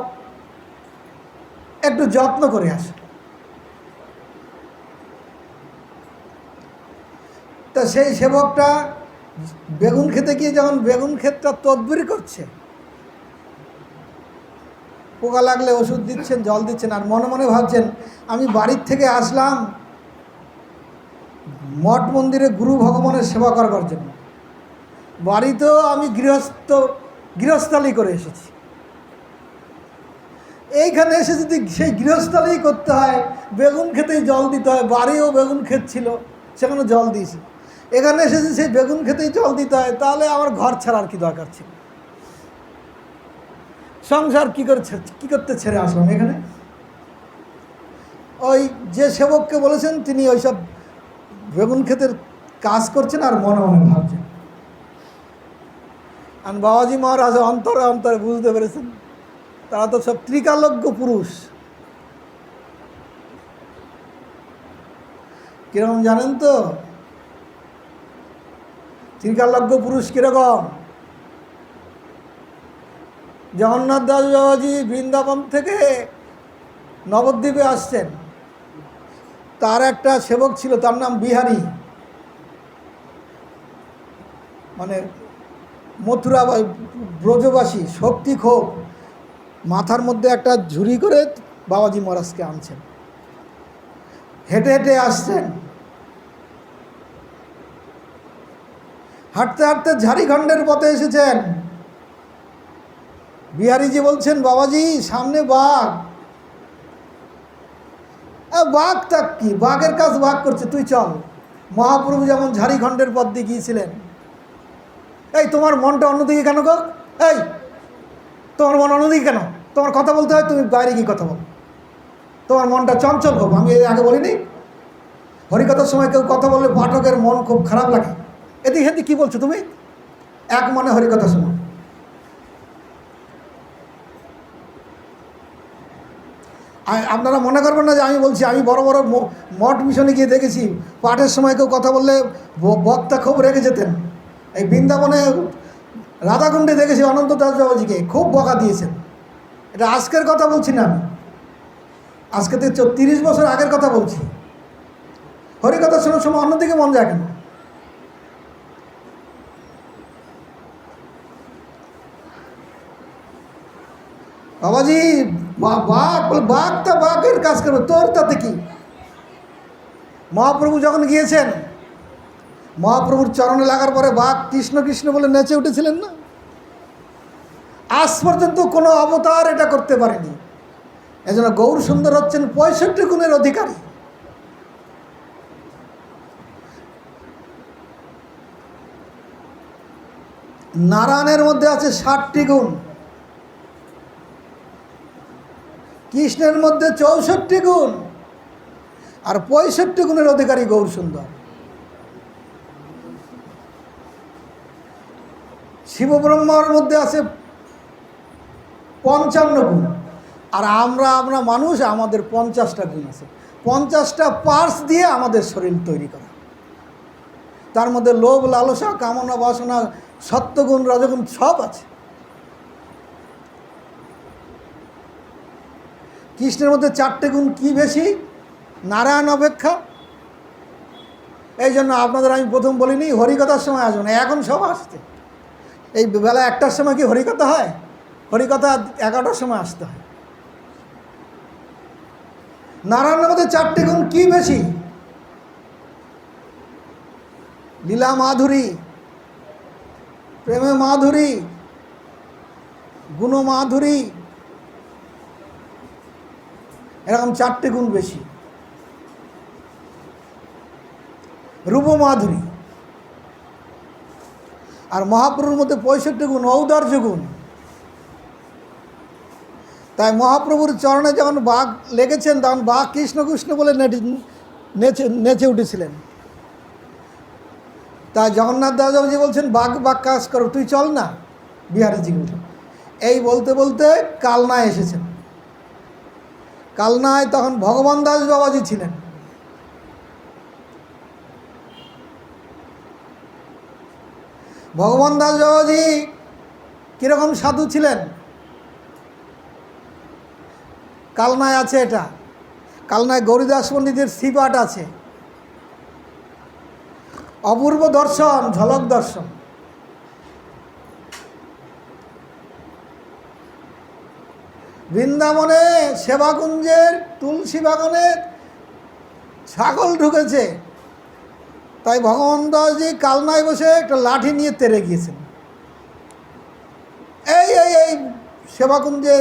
একটু যত্ন করে আসো। তা সেই সেবকটা বেগুন খেতে গিয়ে যখন বেগুন ক্ষেতটা তদবির করছে, পোকা লাগলে ওষুধ দিচ্ছেন, জল দিচ্ছেন, আর মনে মনে ভাবছেন, আমি বাড়ির থেকে আসলাম মঠ মন্দিরে গুরু ভগবানের সেবা করবার জন্য, বাড়িতেও আমি গৃহস্থালি করে এসেছি, এইখানে এসে যদি সেই গৃহস্থালি করতে হয়, বেগুন খেতেই জল দিতে হয়, বাড়িও বেগুন ক্ষেত ছিল, সেখানে জল দিয়েছি, এখানে এসেছি সেই বেগুন খেতেই জল দিতে হয়, তাহলে আমার ঘর ছাড়ার কি দরকার ছিল? সংসার কী করতে ছেড়ে আসলাম এখানে? ওই যে সেবককে বলেছেন তিনি ওইসব বেগুন ক্ষেতের কাজ করছেন আর মনে মনে ভাবছেন। আর বাবাজি মহারাজ অন্তরে অন্তরে বুঝতে পেরেছেন, তারা তো সব ত্রিকালজ্ঞ পুরুষ। কিরকম জানেন তো? ত্রিকালজ্ঞ পুরুষ কিরকম? জগন্নাথ দাস বাবাজি বৃন্দাবন থেকে নবদ্বীপে আসছেন, তার একটা সেবক ছিল, তার নাম বিহারী, মানে মথুরা ব্রজবাসী, শক্তি ক্ষোভ, মাথার মধ্যে একটা ঝুড়ি করে বাবাজি মহারাজকে আনছেন, হেঁটে হেঁটে আসছেন, হাঁটতে হাঁটতে ঝাড়িখণ্ডের পথে এসেছেন। বিহারীজি বলছেন, বাবাজি সামনে বাঘ। বাঘ তা কি, বাঘের কাজ বাঘ করছে, তুই চল। মহাপ্রভু যেমন ঝাড়িখণ্ডের পথ দিয়ে গিয়েছিলেন। এই তোমার মনটা অন্যদিকে কেন গো? এই তোমার মন অন্যদিকে কেন? তোমার কথা বলতে হয়, তুমি বাইরে গিয়ে কথা বল। তোমার মনটা চঞ্চল হোক। আমি আগে বলিনি, হরিকথার সময় কেউ কথা বললে পাঠকের মন খুব খারাপ লাগে। এদিক হেদিক কী বলছো তুমি? এক মনে হরিকথা শোনো। আপনারা মনে করবেন না যে আমি বলছি, আমি বড় বড় মঠ মিশনে গিয়ে দেখেছি, পাঠের সময় কেউ কথা বললে বক্তা খুব রেগে যেতেন। এই বৃন্দাবনে রাধাকুণ্ডে দেখেছি অনন্ত দাস বাবাজিকে খুব বকা দিয়েছেন। এটা আজকের কথা বলছি না, আমি আজকে থেকে 30 বছর আগের কথা বলছি। হরিকথা শোনার সময় অন্যদিকে মন যায় কেন? বাবাজি বাঘের কাজ করবে, তোর তাতে কি? মহাপ্রভু যখন গিয়েছেন, মহাপ্রভুর চরণে লাগার পরে বাঘ কৃষ্ণ কৃষ্ণ বলে নেচে উঠেছিলেন না? আজ পর্যন্ত কোনো অবতার এটা করতে পারেনি। এজন্য গৌর সুন্দর হচ্ছেন 65 গুণের অধিকারী। নারায়ণের মধ্যে আছে 60টি গুণ। কৃষ্ণের মধ্যে 64 গুণ, আর 65 গুণের অধিকারী গৌরসুন্দর। শিবব্রহ্মার মধ্যে আছে 55 গুণ, আর আমরা মানুষ, আমাদের 50টা গুণ আছে। 50টা পার্টস দিয়ে আমাদের শরীর তৈরি করা। তার মধ্যে লোভ, লালসা, কামনা, বাসনা, সত্যগুণ, রজগুণ সব আছে। কৃষ্ণের মধ্যে 4টে গুণ কি বেশি? নারায়ণ অপেক্ষা। এই জন্য আপনাদের আমি প্রথম বলিনি হরিকথার সময় আসবে না, এখন সব আসছে। এই বেলা 1টার সময় কি হরিকথা হয়? হরিকথা 11টার সময় আসতে হয়। নারায়ণের মধ্যে 4টে গুণ কি বেশি? লীলা মাধুরী, প্রেমে মাধুরী, গুণ মাধুরী, এরকম 4টে গুণ বেশি। রূপ মাধুরী। আর মহাপ্রভুর মধ্যে 65 গুণ ঔদার্য গুণ। তাই মহাপ্রভুর চরণে যখন বাঘ লেগেছেন তখন বাঘ কৃষ্ণ কৃষ্ণ বলে নেচে উঠেছিলেন। তাই জগন্নাথ দাসবাবুজি বলছেন বাঘ বাঘ কাজ করো, তুই চল না বিহারীজি বলে। এই বলতে বলতে কালনায় এসেছেন। কালনায় তখন ভগবান দাস বাবাজি ছিলেন। ভগবান দাস বাবাজি কীরকম সাধু ছিলেন? কালনায় আছে এটা, কালনায় গৌরীদাস পণ্ডিতের শ্রীপাঠ আছে। অপূর্ব দর্শন, ঝলক দর্শন। বৃন্দাবনে সেবাকুঞ্জের তুলসী বাগানে ছাগল ঢুকেছে, তাই ভগবান দাসজি কালনায় বসে একটা লাঠি নিয়ে তেড়ে গিয়েছেন। এই এই এই সেবাকুঞ্জে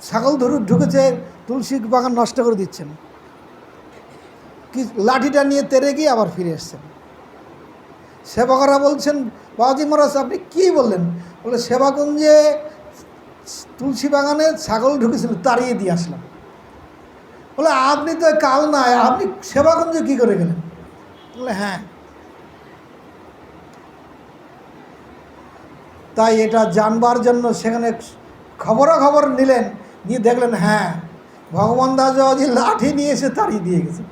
ছাগল ঢুকেছে, তুলসী বাগান নষ্ট করে দিচ্ছেন। কি লাঠিটা নিয়ে তেড়ে গিয়ে আবার ফিরে এসছেন। সেবকরা বলছেন, বাবাজি মহারাজ আপনি কী বললেন? বলে সেবাকুঞ্জে তুলসী বাগানে ছাগল ঢুকেছিল, তাড়িয়ে দিয়ে আসলাম। বলে আপনি তো কালনায়, আপনি সেবাকুঞ্জে কী করে গেলেন? বলে হ্যাঁ। তাই এটা জানবার জন্য সেখানে খবরাখবর নিলেন, নিয়ে দেখলেন হ্যাঁ ভগবান দাস বাবাজি লাঠি নিয়ে এসে তাড়িয়ে দিয়ে গেছে।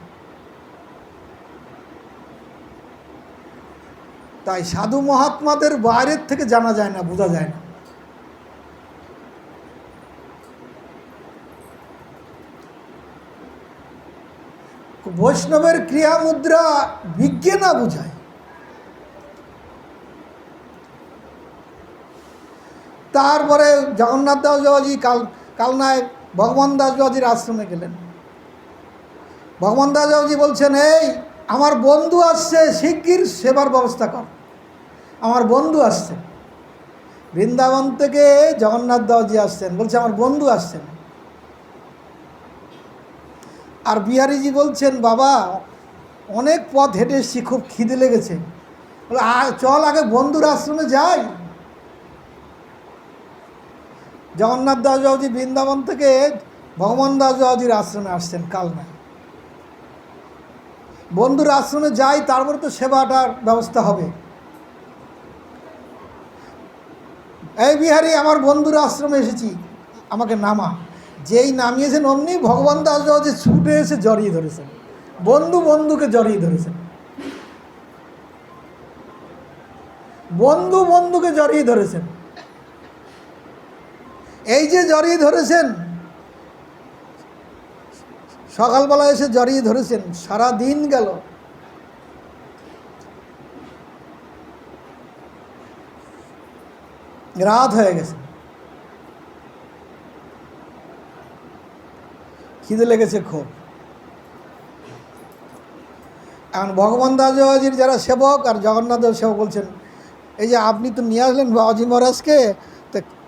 তাই সাধু মহাত্মাদের বাইরের থেকে জানা যায় না, বোঝা যায় না। বৈষ্ণবের ক্রিয়া মুদ্রা বিজ্ঞে না বুঝায়। তারপরে জগন্নাথ দাস বাবাজি কালনায় ভগবান দাস বাবাজির আশ্রমে গেলেন। ভগবান দাস বাবাজি বলছেন, এই আমার বন্ধু আসছে, শিগগির সেবার ব্যবস্থা কর, আমার বন্ধু আসছে। বৃন্দাবন থেকে জগন্নাথ দাসজি আসছেন, বলছে আমার বন্ধু আসছেন। আর বিহারীজি বলছেন, বাবা অনেক পথ হেঁটে এসেছি, খুব খিদে লেগেছে। বলে চল আগে বন্ধুর আশ্রমে যাই। জগন্নাথ দাস বাবুজি বৃন্দাবন থেকে ভগবান দাস বাবুজির আশ্রমে আসছেন কালনায়। বন্ধুর আশ্রমে যাই, তারপরে তো সেবাটার ব্যবস্থা হবে। এই বিহারী আমার বন্ধুর আশ্রমে এসেছি, আমাকে নামা। যেই নামিয়েছেন অমনি ভগবান দাস বাবুজি ছুটে এসে জড়িয়ে ধরেছেন। বন্ধু বন্ধুকে জড়িয়ে ধরেছেন, বন্ধু বন্ধুকে জড়িয়ে ধরেছেন। এই যে জড়িয়ে ধরেছেন, সকালবেলা এসে জড়িয়ে ধরেছেন, সারা দিন গেল। রাত হয়ে গেছে, খিদে লেগেছে খুব। এখন ভগবান দাস বাবাজির যারা সেবক আর জগন্নাথ দেব সেবক বলছেন, এই যে আপনি তো নিয়ে আসলেন বাবাজি মহারাজকে,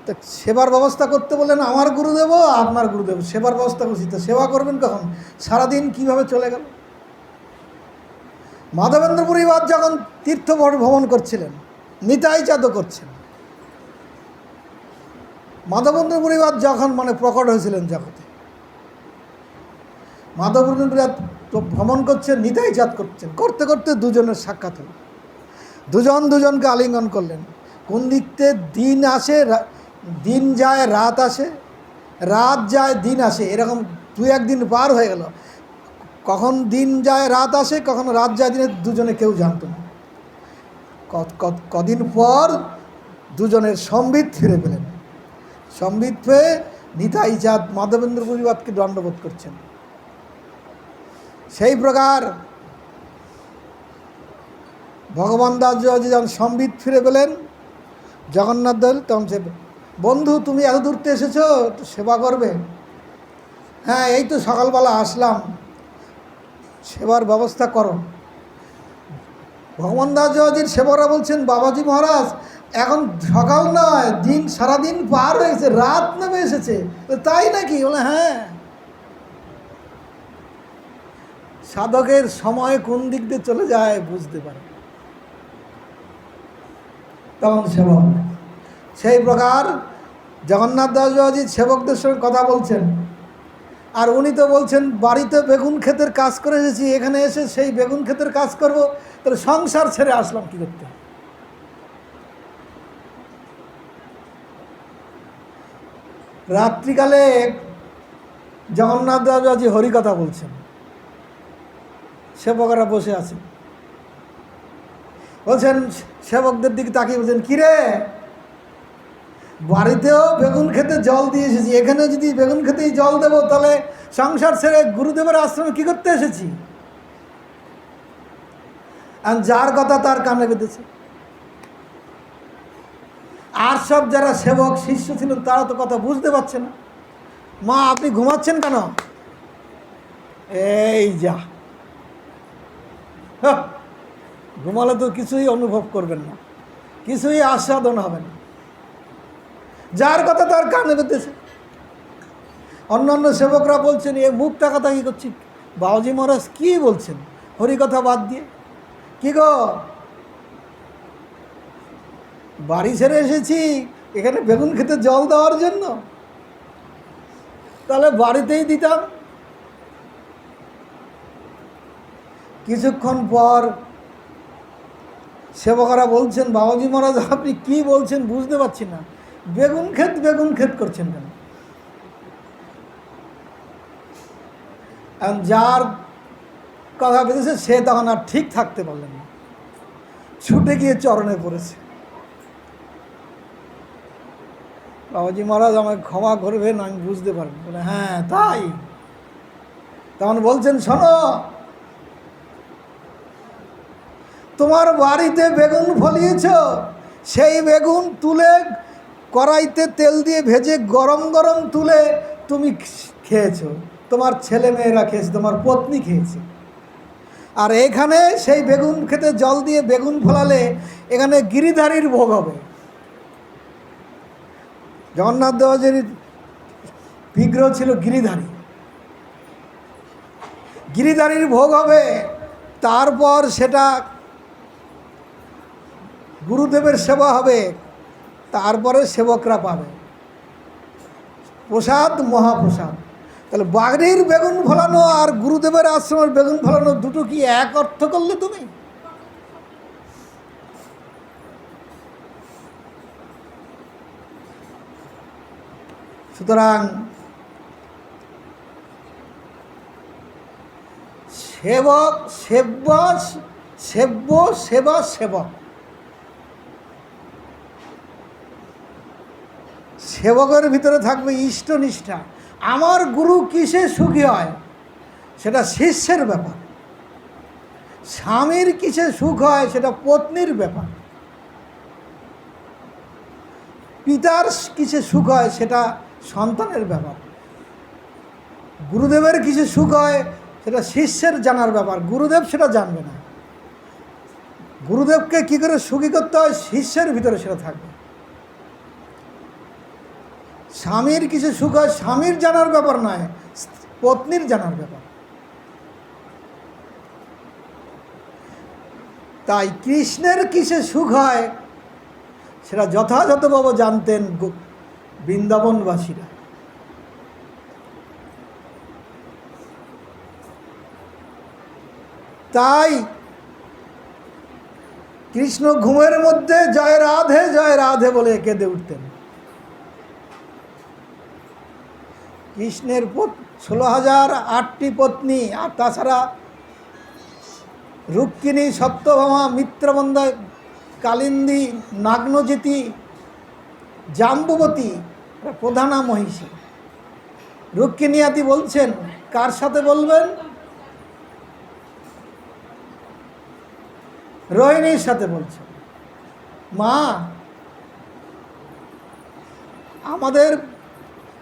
তা সেবার ব্যবস্থা করতে বললেন আমার গুরুদেব, আপনার গুরুদেব সেবার ব্যবস্থা করছি, তো সেবা করবেন কখন? সারাদিন কিভাবে চলে গেল। মাধবেন্দ্র পরিবার যখন তীর্থ ভ্রমণ করছিলেন, নিতাই চাঁদও করছেন, মাধবেন্দ্র পরিবার যখন প্রকট হয়েছিলেন জগতে, মাধবেন্দ্র তো ভ্রমণ করছেন, নিতাই চাঁদ করছেন, করতে করতে দুজনের সাক্ষাৎ হল। দুজন দুজনকে আলিঙ্গন করলেন। কোন দিকতে দিন আসে, দিন যায় রাত আসে, রাত যায় দিন আসে, এরকম দু একদিন পার হয়ে গেল। কখন দিন যায় রাত আসে, কখন রাত যায় দিনে, দুজনে কেউ জানত না। কদিন পর দুজনের সম্বিত ফিরে পেলেন। সম্বিত পেয়ে নিতাই চাঁদ মাধবেন্দ্র পুরীবাদকে দণ্ডবোধ করছেন। সেই প্রকার ভগবান দাস যখন সম্বিত ফিরে পেলেন, জগন্নাথ দেব তখন সে, বন্ধু তুমি এত দূরতে এসেছো, একটু সেবা করবে? হ্যাঁ, এই তো সকালবেলা আসলাম, সেবার ব্যবস্থা করো। ভগবান দাস জির সেবকরা বলছেন, বাবাজি মহারাজ এখন সকাল নয়, দিন সারাদিন পার হয়েছে, রাত নেমে এসেছে। তাই নাকি? বলে হ্যাঁ। সাধকের সময় কোন দিক দিয়ে চলে যায় বুঝতে পারে তখন সেবক। সেই প্রকার জগন্নাথ দাসবাবুজি সেবকদের সঙ্গে কথা বলছেন, আর উনি তো বলছেন বাড়িতে বেগুন ক্ষেতের কাজ করে এসেছি, এখানে এসে সেই বেগুন ক্ষেতের কাজ করব, তাহলে সংসার ছেড়ে আসলাম কী করতে? রাত্রিকালে জগন্নাথ দাসবাবুজি হরিকথা বলছেন, সেবকরা বসে আছে, বলছেন সেবকদের দিকে তাকিয়ে বলছেন, কিরে বাড়িতেও বেগুন খেতে জল দিয়ে এসেছি, এখানে যদি বেগুন খেতেই জল দেবো, তাহলে সংসার ছেড়ে গুরুদেবের আশ্রমে কী করতে এসেছি? আর যার কথা তার কানে বেঁধেছে। আর সব যারা সেবক শিষ্য ছিলেন তারা তো কথা বুঝতে পারছে না। মা আপনি ঘুমাচ্ছেন কেন? এই যা, ঘুমালে তো কিছুই অনুভব করবেন না, কিছুই আস্বাদন হবে না। যার কথা তার কানে বেঁধেছে। অন্যান্য সেবকরা বলছেন, এ মুখ টাকা কি করছি? বাবাজি মহারাজ কী বলছেন হরিকথা বাদ দিয়ে? কি গো, বাড়ি ছেড়ে এসেছি এখানে বেগুন খেতে জল দেওয়ার জন্য? তাহলে বাড়িতেই দিতাম। কিছুক্ষণ পর সেবকরা বলছেন, বাবাজি মহারাজ আপনি কি বলছেন বুঝতে পারছি না, বেগুন ক্ষেত করছেন কেন? যার কথা বেঁধেছে সে তখন আর ঠিক থাকতে পারলেন না, ছুটে গিয়ে চরণে পড়েছে, বাবাজি মহারাজ আমাকে ক্ষমা করবেন, আমি বুঝতে পারবো। বলে হ্যাঁ তাই? তখন বলছেন, শোনো, তোমার বাড়িতে বেগুন ফলিয়েছ, সেই বেগুন তুলে কড়াইতে তেল দিয়ে ভেজে গরম গরম তুলে তুমি খেয়েছো, তোমার ছেলে মেয়েরা খেয়েছে, তোমার পত্নী খেয়েছে। আর এখানে সেই বেগুন খেতে জল দিয়ে বেগুন ফলালে এখানে গিরিধারীর ভোগ হবে। জগন্নাথ দেবের বিগ্রহ ছিল গিরিধারী, গিরিধারীর ভোগ হবে, তারপর সেটা গুরুদেবের সেবা হবে, তারপরে সেবকরা পাবে প্রসাদ, মহাপ্রসাদ। তাহলে বাড়ির বেগুন ফলানো আর গুরুদেবের আশ্রমের বেগুন ফলানো দুটো কি এক অর্থ করলে তুমি? সুতরাং সেবক সেব্য সেব্য সেবা সেবক, সেবকের ভিতরে থাকবে ইষ্টনিষ্ঠা। আমার গুরু কিসে সুখী হয় সেটা শিষ্যের ব্যাপার, স্বামীর কিসে সুখ হয় সেটা পত্নীর ব্যাপার, পিতার কিসে সুখ হয় সেটা সন্তানের ব্যাপার, গুরুদেবের কিসে সুখ হয় সেটা শিষ্যের জানার ব্যাপার, গুরুদেব সেটা জানবে না। গুরুদেবকে কী করে সুখী করতে হয় শিষ্যের ভিতরে সেটা থাকবে। স্বামীর কিছু সুখ হয় স্বামীর জানার ব্যাপার নয়, পত্নীর জানার ব্যাপার। তাই কৃষ্ণের কিসে সুখ হয় সেটা যথাযথভাবে জানতেন বৃন্দাবনবাসীরা। তাই কৃষ্ণ ঘুমের মধ্যে জয় রাধে বলে কেঁদে উঠতেন। কৃষ্ণের 16,008টি পত্নী, আর তাছাড়া রুক্মিণী, সত্যভামা, মিত্রবন্ধা, কালিন্দী, নাগ্নজিতি, জাম্বুবতী, প্রধানা মহিষী। রুক্মিণীয়াতি বলছেন, কার সাথে বলবেন? রোহিণীর সাথে বলছেন, মা আমাদের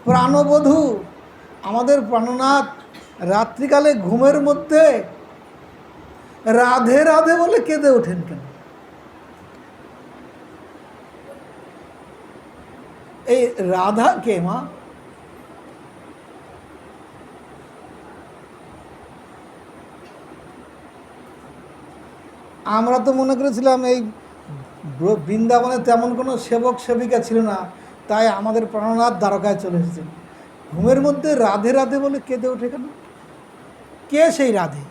প্রাণবধূ, আমাদের প্রাণনাথ রাত্রিকালে ঘুমের মধ্যে রাধে রাধে বলে কেঁদে ওঠেন কেন? এই রাধা কে মা? আমরা তো মনে করেছিলাম এই বৃন্দাবনে তেমন কোনো সেবক সেবিকা ছিল না, তাই আমাদের প্রাণনাথ দ্বারকায় চলে এসেছেন। ঘুমের মধ্যে রাধে রাধে বলে কেঁদে ওঠে কেন? কে সেই রাধে?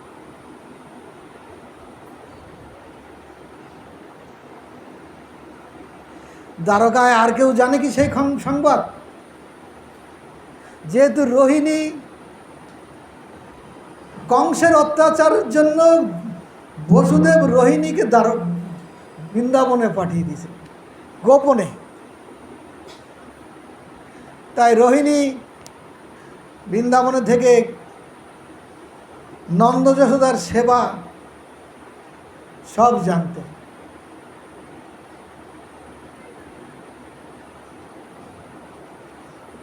দ্বারকায় আর কেউ জানে কি সেই সংবাদ? যেহেতু রোহিণী কংসের অত্যাচারের জন্য বসুদেব রোহিণীকে বৃন্দাবনে পাঠিয়ে দিয়েছে গোপনে, তাই রোহিণী বৃন্দাবনে থেকে নন্দ যশোদার সেবা সব জানত।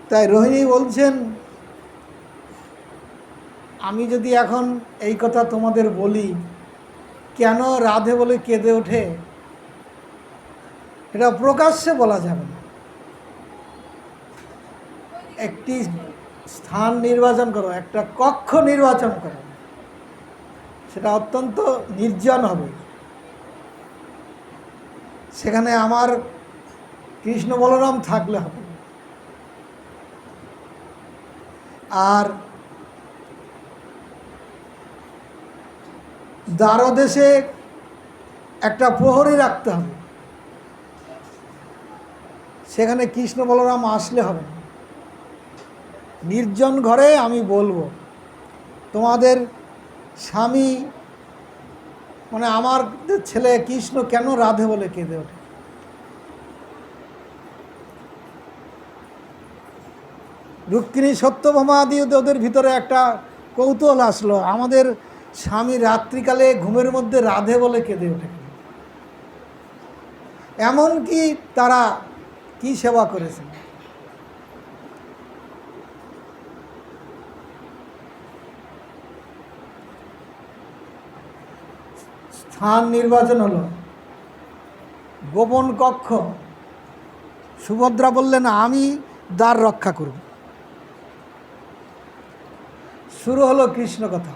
তাই রোহিণী বলছেন, আমি যদি এখন এই কথা তোমাদের বলি কেন রাধে বলে কেঁদে ওঠে, এটা প্রকাশ্যে বলা যাবে না। একটি স্থান নির্বাচন করো, একটা কক্ষ নির্বাচন করো, সেটা অত্যন্ত নির্জন হবে। সেখানে আমার কৃষ্ণ বলরাম থাকলে হবে। আর দ্বারদেশে একটা প্রহরী রাখতে হবে, সেখানে কৃষ্ণ বলরাম আসলে হবে না। নির্জন ঘরে আমি বলবো তোমাদের স্বামী মানে আমার ছেলে কৃষ্ণ কেন রাধে বলে কেঁদে ওঠে। রুক্মিণী, সত্যভামা আদি ওদের ভিতরে একটা কৌতূহল আসলো, আমাদের স্বামী রাত্রিকালে ঘুমের মধ্যে রাধে বলে কেঁদে ওঠে। এমন কি তারা কি সেবা করেছেন? স্থান নির্বাচন হলো, গোপন কক্ষ। সুভদ্রা বললেন, আমি দ্বার রক্ষা করব। শুরু হলো কৃষ্ণ কথা।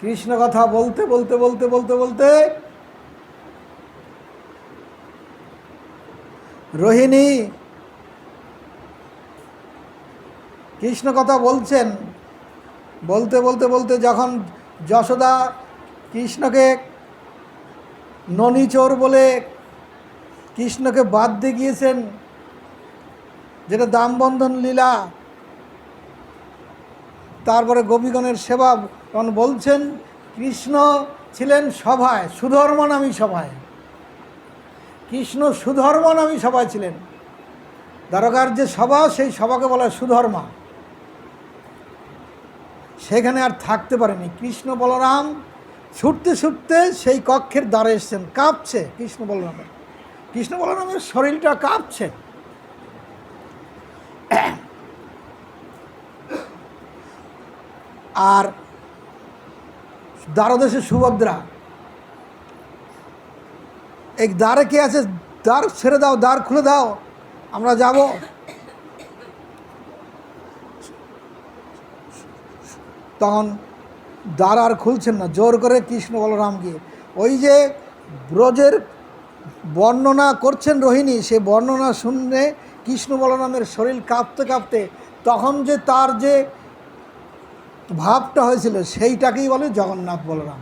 কৃষ্ণ কথা বলতে বলতে বলতে বলতে বলতে রোহিণী কৃষ্ণ কথা বলছেন, বলতে বলতে বলতে যখন যশোদা কৃষ্ণকে ননীচোর বলে কৃষ্ণকে বাদ দিয়ে গিয়েছেন, যেটা দামবন্ধন লীলা, তারপরে গোপীগণের সেবা, তখন বলছেন কৃষ্ণ ছিলেন সভায়, সুধর্ম নামী সভায়। কৃষ্ণ সুধর্ম নামী সভায় ছিলেন। দ্বারকার যে সভা, সেই সভাকে বলা হয় সুধর্মা। সেখানে আর থাকতে পারেনি। কৃষ্ণ বলরাম ছুটতে ছুটতে সেই কক্ষের দ্বারে এসছেন, কাঁপছে কৃষ্ণ বলরামের। কৃষ্ণ বলরামের শরীরটা কাঁপছে। আর দ্বারদেশে সুভদ্রা, এই দ্বারে কে আছে? দ্বার ছেড়ে দাও, দ্বার খুলে দাও, আমরা যাব। তখন দ্বার আর খুলছেন না, জোর করে কৃষ্ণ বলরাম গিয়ে ওই যে ব্রজের বর্ণনা করছেন রোহিণী, সে বর্ণনা শুনে কৃষ্ণ বলরামের শরীর কাঁপতে কাঁপতে, তখন যে তার যে ভাবটা হয়েছিল সেইটাকেই বলে জগন্নাথ বলরাম।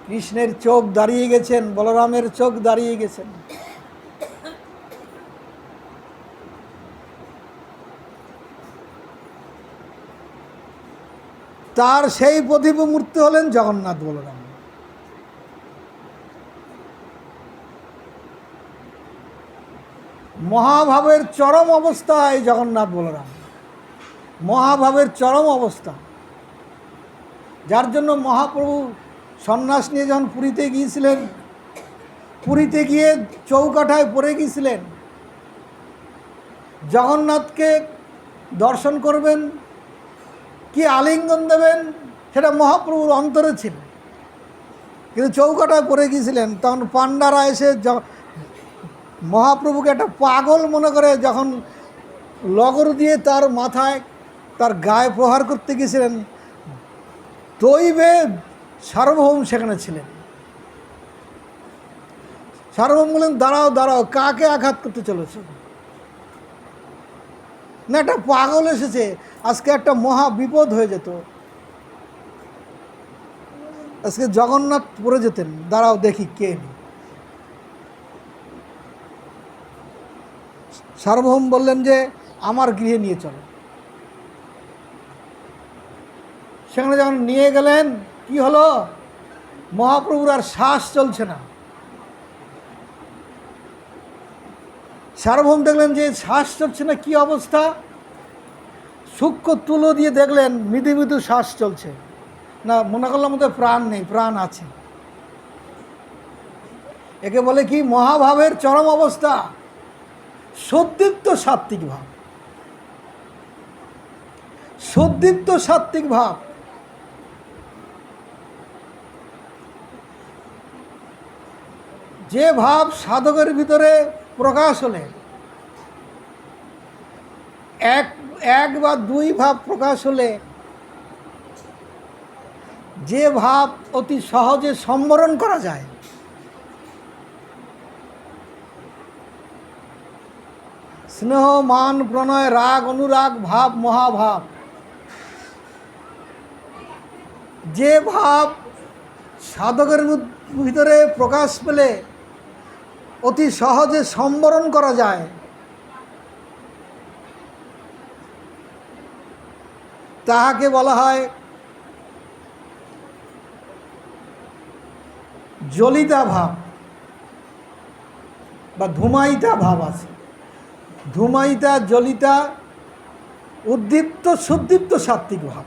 কৃষ্ণের চোখ দাঁড়িয়ে গেছেন, বলরামের চোখ দাঁড়িয়ে গেছেন। তার সেই প্রতিমূর্তি হলেন জগন্নাথ বলরাম। মহাভাবের চরম অবস্থা এই জগন্নাথ বলরাম, মহাভাবের চরম অবস্থা, যার জন্য মহাপ্রভু সন্ন্যাস নিয়ে যখন পুরীতে গিয়েছিলেন, পুরীতে গিয়ে চৌকাঠায় পড়ে গিয়েছিলেন। জগন্নাথকে দর্শন করবেন, কি আলিঙ্গন দেবেন, সেটা মহাপ্রভুর অন্তরে ছিল, কিন্তু চৌকাঠায় পড়ে গিয়েছিলেন। তখন পাণ্ডারা এসে মহাপ্রভুকে একটা পাগল মনে করে যখন লগর দিয়ে তার মাথায়, তার গায়ে প্রহার করতে গিয়েছিলেন, দৈবে সার্বভৌম সেখানে ছিলেন। সার্বভৌম বলেন, দাঁড়াও দাঁড়াও, কাকে আঘাত করতে চলেছ? না, একটা পাগল এসেছে, আজকে একটা মহা বিপদ হয়ে যেত, আজকে জগন্নাথ পড়ে যেতেন, দাঁড়াও দেখি কে। সার্বভৌম বললেন যে আমার গৃহে নিয়ে চলো। সেখানে যখন নিয়ে গেলেন, কি হলো, মহাপ্রভুর আর শ্বাস চলছে না। সার্বভৌম দেখলেন যে শ্বাস চলছে না, কি অবস্থা। সূক্ষ্ম তুলো দিয়ে দেখলেন মৃদু মৃদু শ্বাস চলছে না, মনে করলাম মধ্যে প্রাণ নেই, প্রাণ আছে। একে বলে কি, মহাভাবের চরম অবস্থা, সদ্দীপ্ত সাত্ত্বিক ভাব, সদ্দীপ্ত সাত্ত্বিক ভাব। যে ভাব সাধকের ভিতরে প্রকাশ হলে, এক বা দুই ভাব প্রকাশ হলে, যে ভাব অতি সহজে সম্বরণ করা যায়, স্নেহ মান প্রণয় রাগ অনুরাগ ভাব মহাভাব, যে ভাব সাধকের ভিতরে প্রকাশ পেলে অতি সহজে সম্বরণ করা যায়, তাহাকে বলা হয় জ্বলিতা ভাব বা ধূমায়িতা ভাব আছে। ধূমায়িতা, জ্বলিতা, উদ্দীপ্ত সুদীপ্ত সাত্ত্বিক ভাব।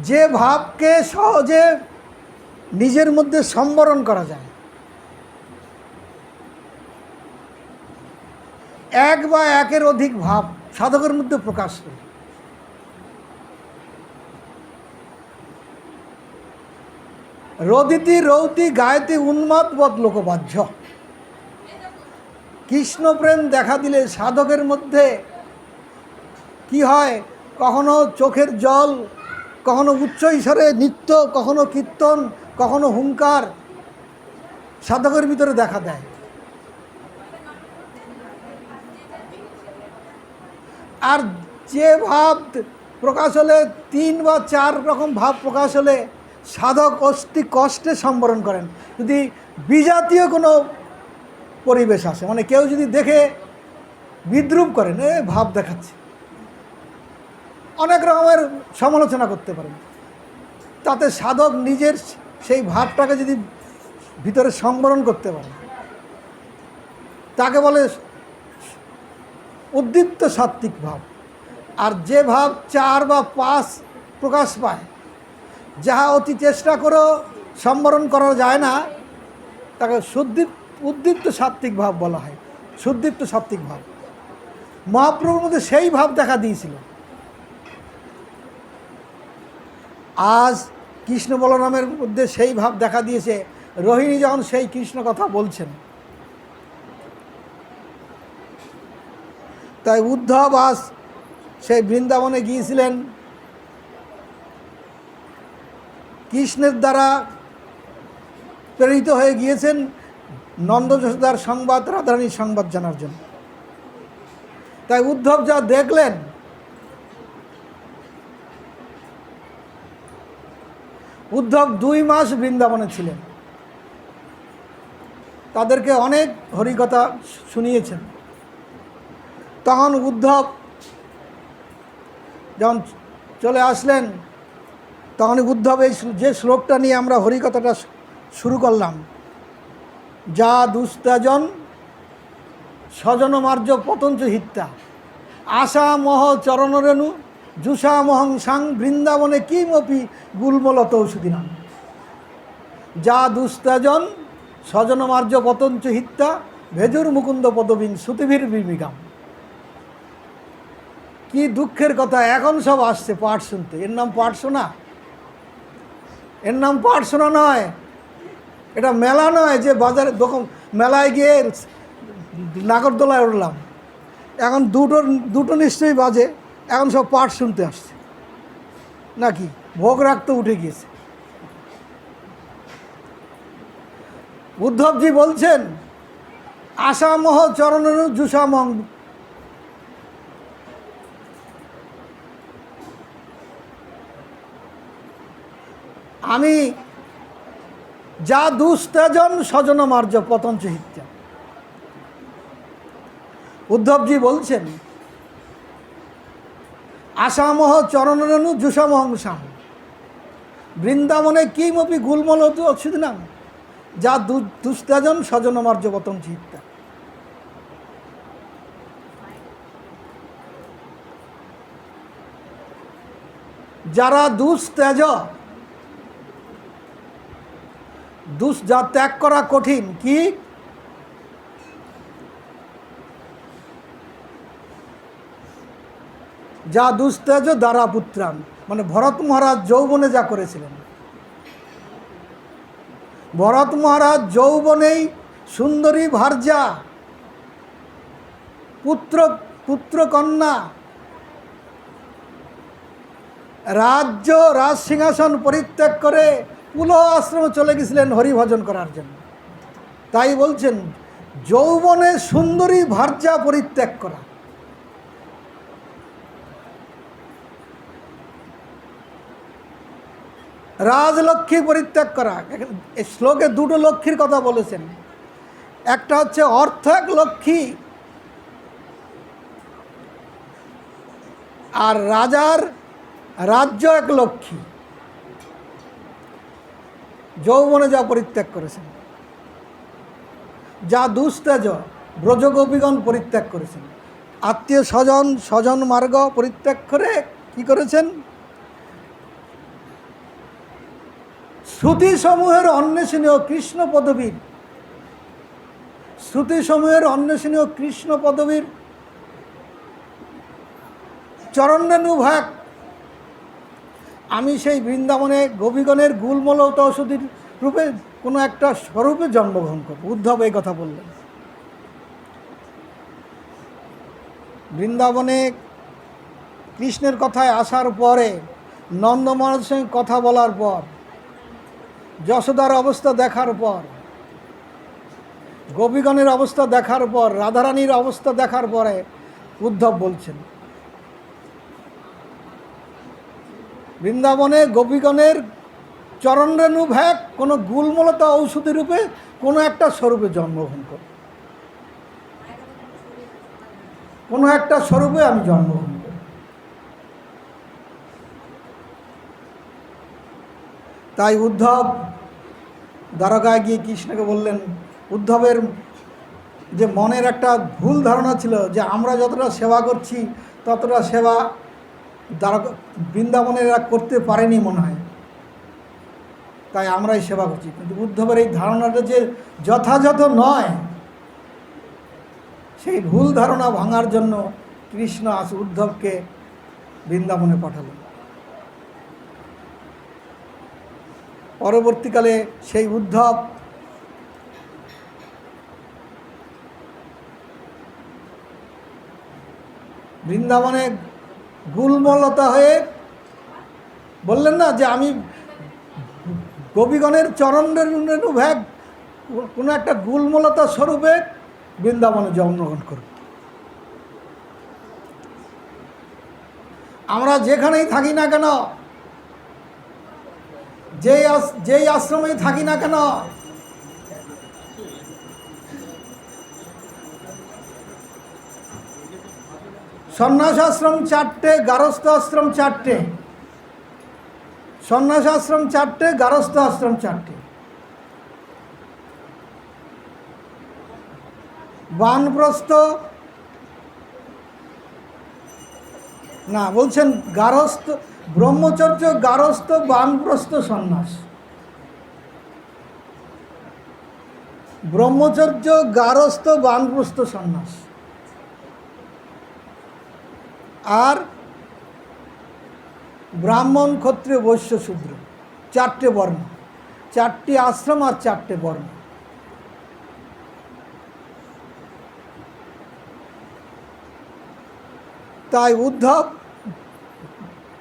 যে ভাবকে সহজে নিজের মধ্যে সম্বরণ করা যায়, এক বা একের অধিক ভাব সাধকের মধ্যে প্রকাশ করে। রদিতি রৌতি গায়তি উন্মাদ বদ লোকবাহ্য। কৃষ্ণপ্রেম দেখা দিলে সাধকের মধ্যে কি হয়, কখনো চোখের জল, কখনো উচ্চ ঈশ্বরে নৃত্য, কখনো কীর্তন, কখনো হুঙ্কার সাধকের ভিতরে দেখা দেয়। আর যে ভাব প্রকাশ হলে, 3 বা 4 রকম ভাব প্রকাশ হলে সাধক অতি কষ্টে সম্বরণ করেন। যদি বিজাতীয় কোনো পরিবেশ আসে, মানে কেউ যদি দেখে বিদ্রুপ করেন, এ ভাব দেখাচ্ছে, অনেক রকমের সমালোচনা করতে পারেন, তাতে সাধক নিজের সেই ভাবটাকে যদি ভিতরে সম্বরণ করতে পারে, তাকে বলে উদ্দীপ্ত সাত্ত্বিক ভাব। আর যে ভাব 4 বা 5 প্রকাশ পায়, যাহা অতি চেষ্টা করেও সম্বরণ করা যায় না, তাকে উদ্দীপ্ত সাত্ত্বিক ভাব বলা হয়। সুদীপ্ত সাত্ত্বিক ভাব মহাপ্রভুর মধ্যে সেই ভাব দেখা দিয়েছিল। আজ কৃষ্ণ বলরামের মধ্যে সেই ভাব দেখা দিয়েছে। রোহিণী যখন সেই কৃষ্ণ কথা বলছেন, তাই উদ্ধব আজ সেই বৃন্দাবনে গিয়েছিলেন, কৃষ্ণের দ্বারা প্রেরিত হয়ে গিয়েছেন নন্দ যশোদার সংবাদ, রাধারানীর সংবাদ জানার জন্য। তাই উদ্ধব যা দেখলেন, উদ্ধব 2 মাস বৃন্দাবনে ছিলেন, তাদেরকে অনেক হরিকথা শুনিয়েছেন। তখন উদ্ধব যখন চলে আসলেন, তখন উদ্ধব এই যে শ্লোকটা নিয়ে আমরা হরিকথাটা শুরু করলাম, যা দুস্ত্যাজন স্বজনমার্য পতঞ্চ হিত্যা আশা মহ চরণরেণু জুষা মহং সাং বৃন্দাবনে কিমপি গুল্মলত ঔষধিনাম। যা দুস্ত্যাজন স্বজনমার্য পতঞ্চ হিত্যা ভেজুর মুকুন্দ পদবীন শ্রুতিভীর বিমিকাম। কি দুঃখের কথা, এখন সব আসছে পাঠ শুনতে। এর নাম পাঠ শোনা? এর নাম পাঠ শোনা নয়। এটা মেলা নয় যে বাজারে দোকান মেলায় গিয়ে নাগরদোলায় উঠলাম। এখন দুটো নিশ্চয়ই বাজে, এখন সব পাঠ শুনতে আসছে নাকি? ভোগ রাখতে উঠে গিয়েছে। উদ্ধবজি বলছেন আশামহ চরণের জুষামং, আমি যা দুস্ত্যাজন স্বজনমার্য পতঞ্চ হিত্যা। উদ্ধবজি বলছেন আশামহ চরণরেণু জুষামহংসাম বৃন্দাবনে কিমপি গুলমল অচ্ছুদিনাম। যা দুস্ত্যাজন স্বজনমার্য পতঞ্চ হিত্যা। যারা দুস্ত্যাজ, যা ত্যাগ করা কঠিন, কি? যা দুস্ত্যাজ দ্বারা পুত্রান, মানে ভরত মহারাজ যৌবনে যা করেছিলেন। ভরত মহারাজ যৌবনেই সুন্দরী ভার্যা পুত্রকন্যা রাজ্য রাজসিংহাসন পরিত্যাগ করে পুলহ আশ্রমে চলে গেছিলেন হরিভজন করার জন্য। তাই বলছেন যৌবনে সুন্দরী ভার্যা পরিত্যাগ করা। রাজলক্ষ্মী পরিত্যাগ করা। এই শ্লোকে 2টো লক্ষ্মীর কথা বলেছেন। একটা হচ্ছে অর্থ এক লক্ষ্মী, আর রাজার রাজ্য এক লক্ষ্মী। যৌবনে যা পরিত্যাগ করেছেন। যা দুস্ত্যাজ ব্রজগোপীগণ পরিত্যাগ করেছেন। আত্মীয় স্বজন মার্গ পরিত্যাগ করে কি করেছেন? শ্রুতিসমূহের অন্বেষণীয় কৃষ্ণ পদবীর, শ্রুতিসমূহের অন্বেষণীয় কৃষ্ণ পদবীর চরণরেণুভাগ আমি সেই বৃন্দাবনে গোপীগণের গুলমলত ঔষধির রূপে কোনো একটা স্বরূপে জন্মগ্রহণ করব। উদ্ধব এই কথা বললেন। বৃন্দাবনে কৃষ্ণের কথায় আসার পরে, নন্দ মহারাজের সঙ্গে কথা বলার পর, যশোদার অবস্থা দেখার পর, গোপীগণের অবস্থা দেখার পর, রাধারানীর অবস্থা দেখার পরে উদ্ধব বলছেন বৃন্দাবনে গোপীগণের চরণরেণু ভ্যাগ কোনো গুলমলতা ঔষধি রূপে কোনো একটা স্বরূপে জন্মগ্রহণ করব। কোনো একটা স্বরূপে আমি জন্মগ্রহণ করব। তাই উদ্ধব দ্বারকায় গিয়ে কৃষ্ণকে বললেন। উদ্ধবের যে মনের একটা ভুল ধারণা ছিল যে আমরা যতটা সেবা করছি ততটা সেবা বৃন্দাবনেরা করতে পারেনি মনে হয়, তাই আমরাই সেবা করছি। কিন্তু উদ্ধবের এই ধারণাটা যে যথাযথ নয়, সেই ভুল ধারণা ভাঙার জন্য কৃষ্ণ উদ্ধবকে বৃন্দাবনে পাঠালেন। পরবর্তীকালে সেই উদ্ধব বৃন্দাবনে গুলমলতা হয়ে বললেন না যে আমি গোপীগণের চরণরেণু ভ্যাগ কোনো একটা গুলমলতা স্বরূপে বৃন্দাবনে জন্মগ্রহণ করব। আমরা যেখানেই থাকি না কেন, যেই আশ্রমেই থাকি না কেন, সন্ন্যাস আশ্রম 4টে, গারস্থ আশ্রম 4টে। সন্ন্যাস আশ্রম 4টে, গারস্থ আশ্রম 4টে। বানপ্রস্থ না, বলছেন গারস্থ, ব্রহ্মচর্য, গারস্থ, বানপ্রস্থ, সন্ন্যাস। ব্রহ্মচর্য, গারস্থ, বানপ্রস্থ, সন্ন্যাস। আর ব্রাহ্মণ, ক্ষত্রিয়, বৈশ্য, শূদ্র, 4টে বর্ণ, 4টি আশ্রম আর 4টে বর্ণ। তাই উদ্ধব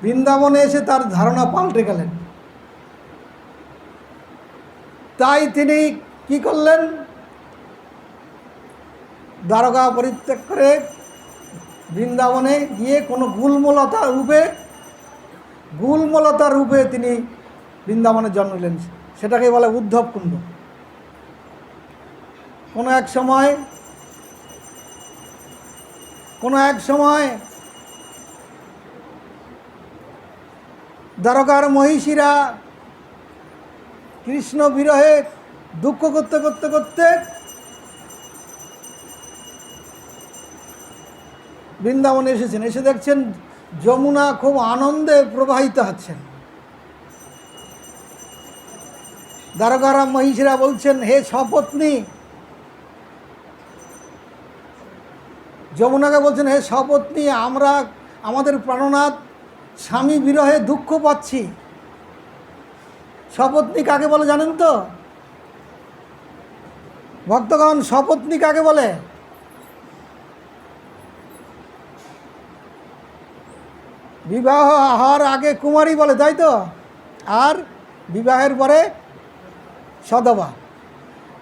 বৃন্দাবনে এসে তার ধারণা পাল্টে গেলেন। তাই তিনি কি করলেন? দ্বারকা পরিত্যাগ করে বৃন্দাবনে গিয়ে কোনো গুলমলতা রূপে তিনি বৃন্দাবনে জন্ম নিলেন। সেটাকে বলে উদ্ধব কুণ্ড। কোনো এক সময় দ্বারকার মহিষীরা কৃষ্ণ বিরহে দুঃখ করতে করতে করতে বৃন্দাবনে এসেছেন। এসে দেখছেন যমুনা খুব আনন্দে প্রবাহিত হচ্ছেন। দ্বারকার মহিষীরা বলছেন, হে সপত্নী, যমুনাকে বলছেন, হে সপত্নী, আমরা আমাদের প্রাণনাথ স্বামী বিরহে দুঃখ পাচ্ছি। সপত্নী কাকে বলে জানেন তো ভক্তগণ? সপত্নী কাকে বলে? বিবাহ হওয়ার আগে কুমারী বলে, তাই তো? আর বিবাহের পরে সধবা,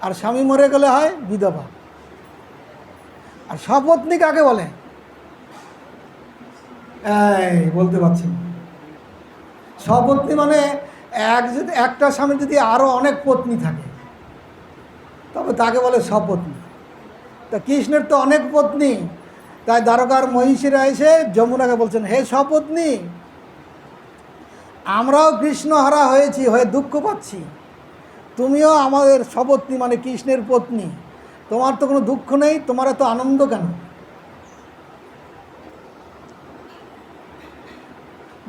আর স্বামী মরে গেলে হয় বিধবা। আর সপত্নী কাকে বলে? বলতে পারছি না। সপত্নী মানে একটা স্বামী যদি আরও অনেক পত্নী থাকে তবে তাকে বলে সপত্নী। তা কৃষ্ণের তো অনেক পত্নী, তাই দ্বারকার মহিষীরা এসে যমুনাকে বলছেন, হে সপত্নী, আমরাও কৃষ্ণহারা হয়েছি, হয়ে দুঃখ পাচ্ছি। তুমিও আমাদের সপত্নী, মানে কৃষ্ণের পত্নী। তোমার তো কোনো দুঃখ নেই, তোমার এত আনন্দ কেন?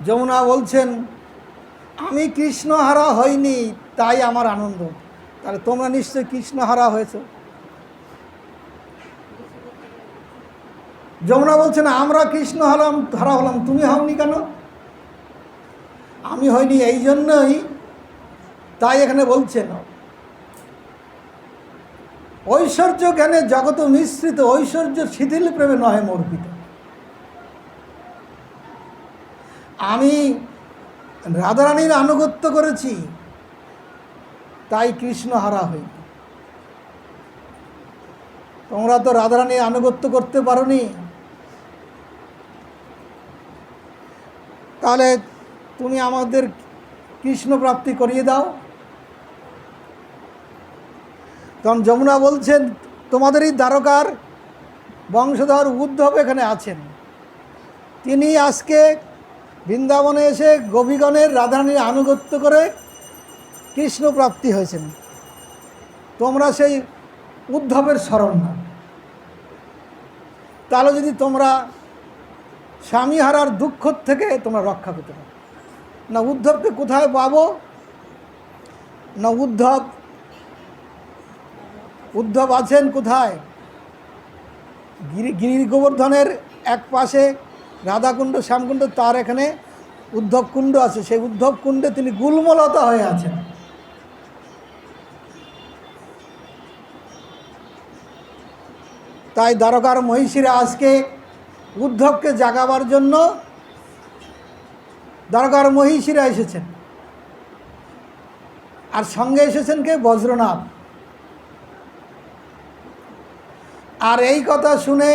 যমুনা বলছেন, আমি কৃষ্ণহারা হইনি, তাই আমার আনন্দ। তাহলে তোমরা নিশ্চয়ই কৃষ্ণহারা হয়েছ। যমুনা বলছেন, আমরা কৃষ্ণ হারা হলাম, তুমি হওনি কেন? আমি হইনি এই জন্যই, তাই এখানে বলছেন, ঐশ্বর্য জ্ঞানে জগত মিশ্রিত, ঐশ্বর্য শিথিল প্রেমে নহে মর্পিত। আমি রাধারানীর আনুগত্য করেছি, তাই কৃষ্ণহারা হই। তোমরা তো রাধারানীর আনুগত্য করতে পারোনি, তাহলে তুমি আমাদের কৃষ্ণ প্রাপ্তি করিয়ে দাও। তখন যমুনা বলছেন, তোমাদেরই দ্বারকার বংশধর উদ্ধব এখানে আছেন। তিনি আজকে বৃন্দাবনে এসে গোপীগণের রাধারানীর আনুগত্য করে কৃষ্ণ প্রাপ্তি হয়েছেন। তোমরা সেই উদ্ধবের শরণ নাও। তাহলে যদি তোমরা স্বামী হারার দুঃখ থেকে তোমরা রক্ষা পেতে পারো। না উদ্ধবকে কোথায় পাবো? না উদ্ধব আছেন কোথায়? গিরি গোবর্ধনের এক পাশে রাধাকুণ্ড, শ্যামকুণ্ড, তার এখানে উদ্ধব কুণ্ড আছে। সেই উদ্ধব কুণ্ডে তিনি গুলমলতা হয়ে আছেন। তাই দ্বারকার মহিষীরা আজকে উদ্ধবকে জাগাবার জন্য দ্বারকার মহিষীরা এসেছেন। আর সঙ্গে এসেছেন কে? বজ্রনাথ। আর এই কথা শুনে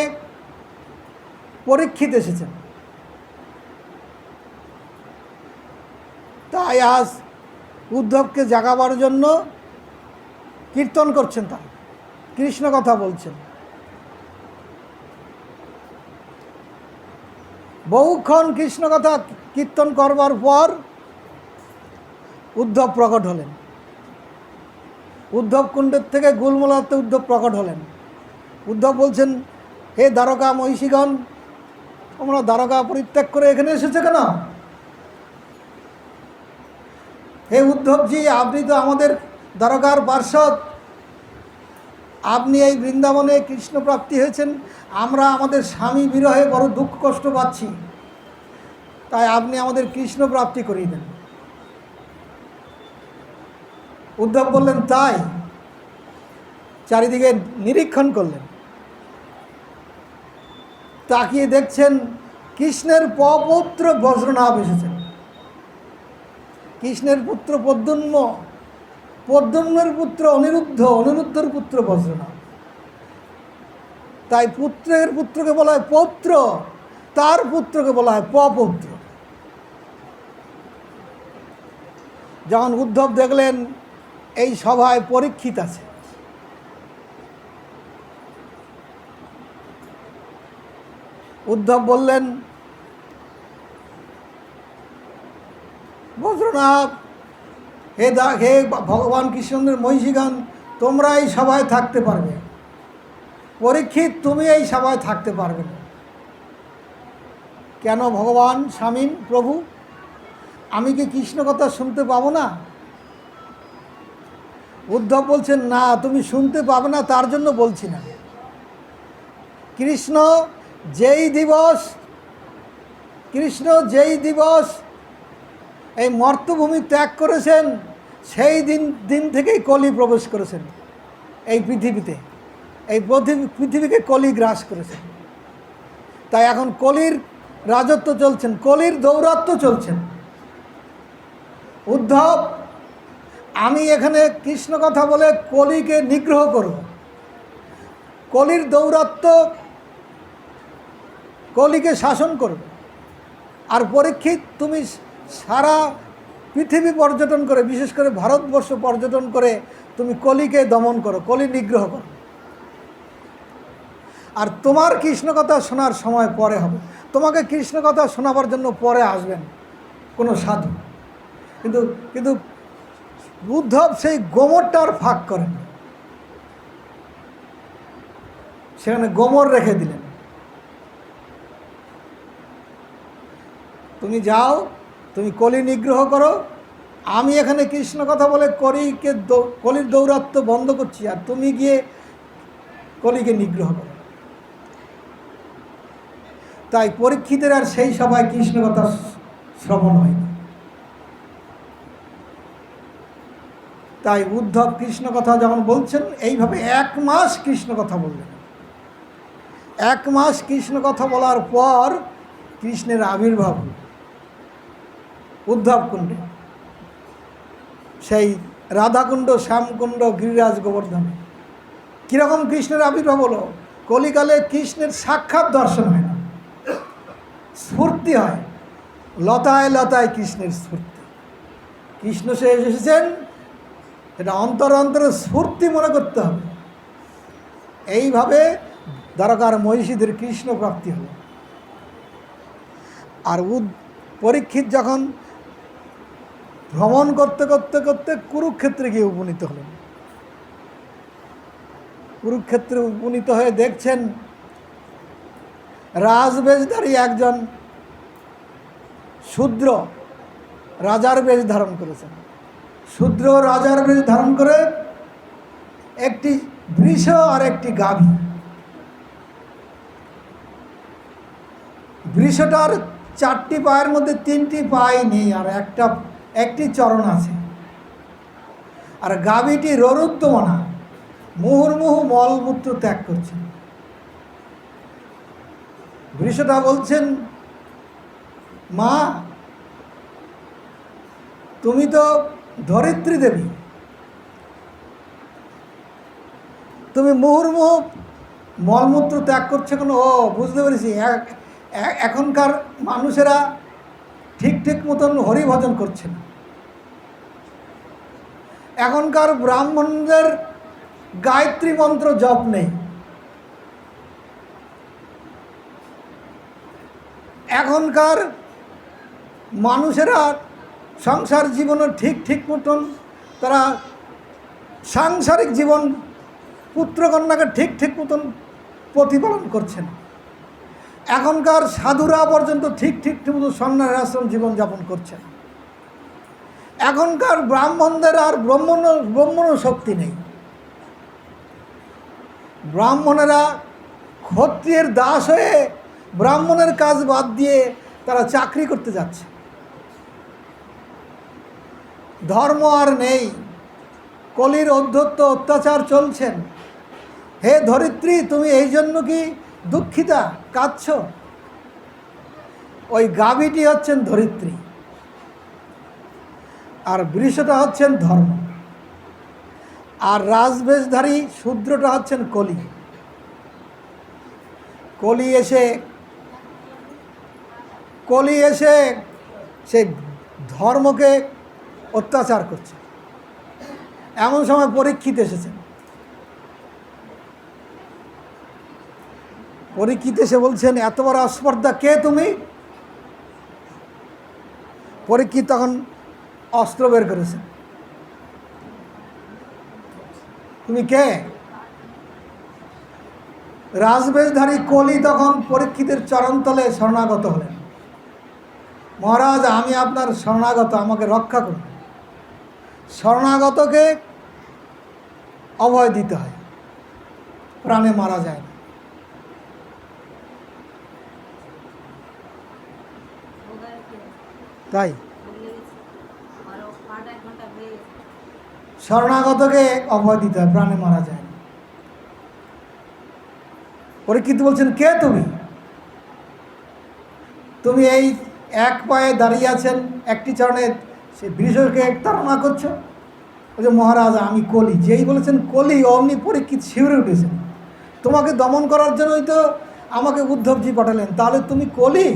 পরীক্ষিত এসেছেন। আজ উদ্ধবকে জাগাবার জন্য কীর্তন করছেন, তারা কৃষ্ণ কথা বলছেন। বহুক্ষণ কৃষ্ণ কথা কীর্তন করবার পর উদ্ধব প্রকট হলেন। উদ্ধব কুণ্ডের থেকে গুলমলাতে উদ্ধব প্রকট হলেন। উদ্ধব বলছেন, হে দ্বারকা মহিষীগণ, তোমরা দ্বারকা পরিত্যাগ করে এখানে এসেছে কেন? হে উদ্ধবজি, আপনি তো আমাদের দ্বারকার পার্ষদ, আপনি এই বৃন্দাবনে কৃষ্ণ প্রাপ্তি হয়েছেন, আমরা আমাদের স্বামী বিরহে বড় দুঃখ কষ্ট পাচ্ছি, তাই আপনি আমাদের কৃষ্ণ প্রাপ্তি করিয়ে দেন। উদ্ধব বললেন, তাই? চারিদিকে নিরীক্ষণ করলেন, তাকিয়ে দেখছেন কৃষ্ণের পপুত্র বজ্রনাভ এসেছেন। কৃষ্ণের পুত্র প্রদ্যুম্ন, প্রদ্যুম্নের পুত্র অনিরুদ্ধ, অনিরুদ্ধের পুত্র বজ্রনাভ। তাই পুত্রের পুত্রকে বলা হয় পৌত্র, তার পুত্রকে বলা হয় পপুত্র। যখন উদ্ধব দেখলেন এই সভায় পরীক্ষিত আছে, উদ্ধব বললেন, বজ্রনাভ, হে ভগবান কৃষ্ণের মহিষীগণ, তোমরা এই সভায় থাকতে পারবে, পরীক্ষিত তুমি এই সভায় থাকতে পারবে না। কেন ভগবান স্বামীন প্রভু, আমি কি কৃষ্ণ কথা শুনতে পাবো না? উদ্ধব বলছেন, না, তুমি শুনতে পাবে না তার জন্য বলছি না। কৃষ্ণ যেই দিবস এই মর্তভূমি ত্যাগ করেছেন, সেই দিন থেকেই কলি প্রবেশ করেছেন এই পৃথিবীতে। এই পৃথিবীকে কলি গ্রাস করেছেন। তাই এখন কলির রাজত্ব চলছেন, কলির দৌরাত্ম্য চলছেন। উদ্ধব, আমি এখানে কৃষ্ণ কথা বলে কলিকে নিগ্রহ করব, কলির দৌরাত্ম্য, কলিকে শাসন করবে। আর পরীক্ষিত, তুমি সারা পৃথিবী পর্যটন করে, বিশেষ করে ভারতবর্ষ পর্যটন করে তুমি কলিকে দমন করো, কলি নিগ্রহ করো। আর তোমার কৃষ্ণ কথা শোনার সময় পরে হবে, তোমাকে কৃষ্ণ কথা শোনাবার জন্য পরে আসবেন কোনো সাধু। কিন্তু উদ্ধব সেই গোমরটার ফাঁক করেন, সেখানে গোমর রেখে দিলেন। তুমি যাও, তুমি কলি নিগ্রহ করো, আমি এখানে কৃষ্ণ কথা বলে কলির দৌরাত্ম্য বন্ধ করছি, আর তুমি গিয়ে কলিকে নিগ্রহ করো। তাই পরীক্ষিতের আর সেই সভায় কৃষ্ণ কথা শ্রবণ হয়নি। তাই উদ্ধব কৃষ্ণ কথা যখন বলছেন, এইভাবে 1 মাস কৃষ্ণ কথা বললেন। 1 মাস কৃষ্ণ কথা বলার পর কৃষ্ণের আবির্ভাব হল উদ্ধব কুণ্ডে, সেই রাধাকুণ্ড, শ্যামকুণ্ড, গিরিরাজ গোবর্ধনে। কীরকম কৃষ্ণের আবির্ভাব হলো? কলিকালে কৃষ্ণের সাক্ষাৎ দর্শন হয় না, স্ফূর্তি হয়, লতায় লতায় কৃষ্ণের স্ফূর্তি। কৃষ্ণ সে এসেছেন, এটা অন্তর অন্তরে স্ফূর্তি মনে করতে হবে। এইভাবে দ্বারকার মহিষীদের কৃষ্ণ প্রাপ্তি হল। আর পরীক্ষিত যখন ভ্রমণ করতে করতে করতে কুরুক্ষেত্রে গিয়ে উপনীত হলেন। কুরুক্ষেত্রে উপনীত হয়ে দেখছেন রাজবেশধারী একজন শূদ্র রাজার বেশ ধারণ করেছেন। শূদ্র রাজার বেশ ধারণ করে একটি বৃষ আর একটি গাভী। বৃষটার 4টি পায়ের মধ্যে 3টি পায়ে নেই, আর একটি চরণ আছে। আর গাভীটি ররুদ্যমনা, মুহুর্মুহু মলমূত্র ত্যাগ করছে। বৃষটা বলছেন, মা, তুমি তো ধরিত্রী দেবী, তুমি মুহুর্মুহু মলমূত্র ত্যাগ করছে কেন? ও, বুঝতে পেরেছি, এখনকার মানুষেরা ঠিক মতন হরিভজন করছে না। এখনকার ব্রাহ্মণদের গায়ত্রী মন্ত্র জপ নেই। এখনকার মানুষেরা সংসার জীবনে ঠিক মতন তারা সাংসারিক জীবন পুত্রকন্যাকে ঠিক মতন প্রতিপালন করছেন। এখনকার সাধুরা পর্যন্ত ঠিক মতো সন্ন্যাস আশ্রম জীবনযাপন করছেন। এখনকার ব্রাহ্মণদের আর ব্রাহ্মণ শক্তি নেই। ব্রাহ্মণেরা ক্ষত্রিয়ের দাস হয়ে ব্রাহ্মণের কাজ বাদ দিয়ে তারা চাকরি করতে যাচ্ছে। ধর্ম আর নেই, কলির অধ্যত্ত অত্যাচার চলছেন। হে ধরিত্রী, তুমি এই জন্য কি দুঃখিতা, কাঁদছ? ওই গাভীটি হচ্ছেন ধরিত্রী, আর বৃষটা হচ্ছেন ধর্ম, আর রাজবেশধারী শূদ্রটা হচ্ছেন কলি। কলি এসে সে ধর্মকে অত্যাচার করছে। এমন সময় পরীক্ষিত এসেছেন। পরীক্ষিত এসে বলছেন, এত বড় অস্পর্ধা, কে তুমি? পরীক্ষিত তখন অস্ত্র বের করেছেন। তুমি কে? রাজবেশধারী কলি তখন পরীক্ষিতের চরণতলে শরণাগত হলেন। মহারাজ, আমি আপনার শরণাগত, আমাকে রক্ষা করুন। শরণাগতকে অভয় দিতে হয়, প্রাণে মারা যায় না। তাই শরণাগতকে অভয় দিতে হয়, প্রাণে মারা যায় না। পরীক্ষিত বলছেন, কে তুমি? তুমি এই এক পায়ে দাঁড়িয়ে আছেন, একটি চরণে সে বৃষকে তাড়না করছো। বলছে, মহারাজ আমি কলি। যেই বলেছেন কলি, অমনি পরীক্ষিত শিউরে উঠেছেন। তোমাকে দমন করার জন্যই তো আমাকে উদ্ধবজি পাঠালেন, তাহলে তুমি কলি?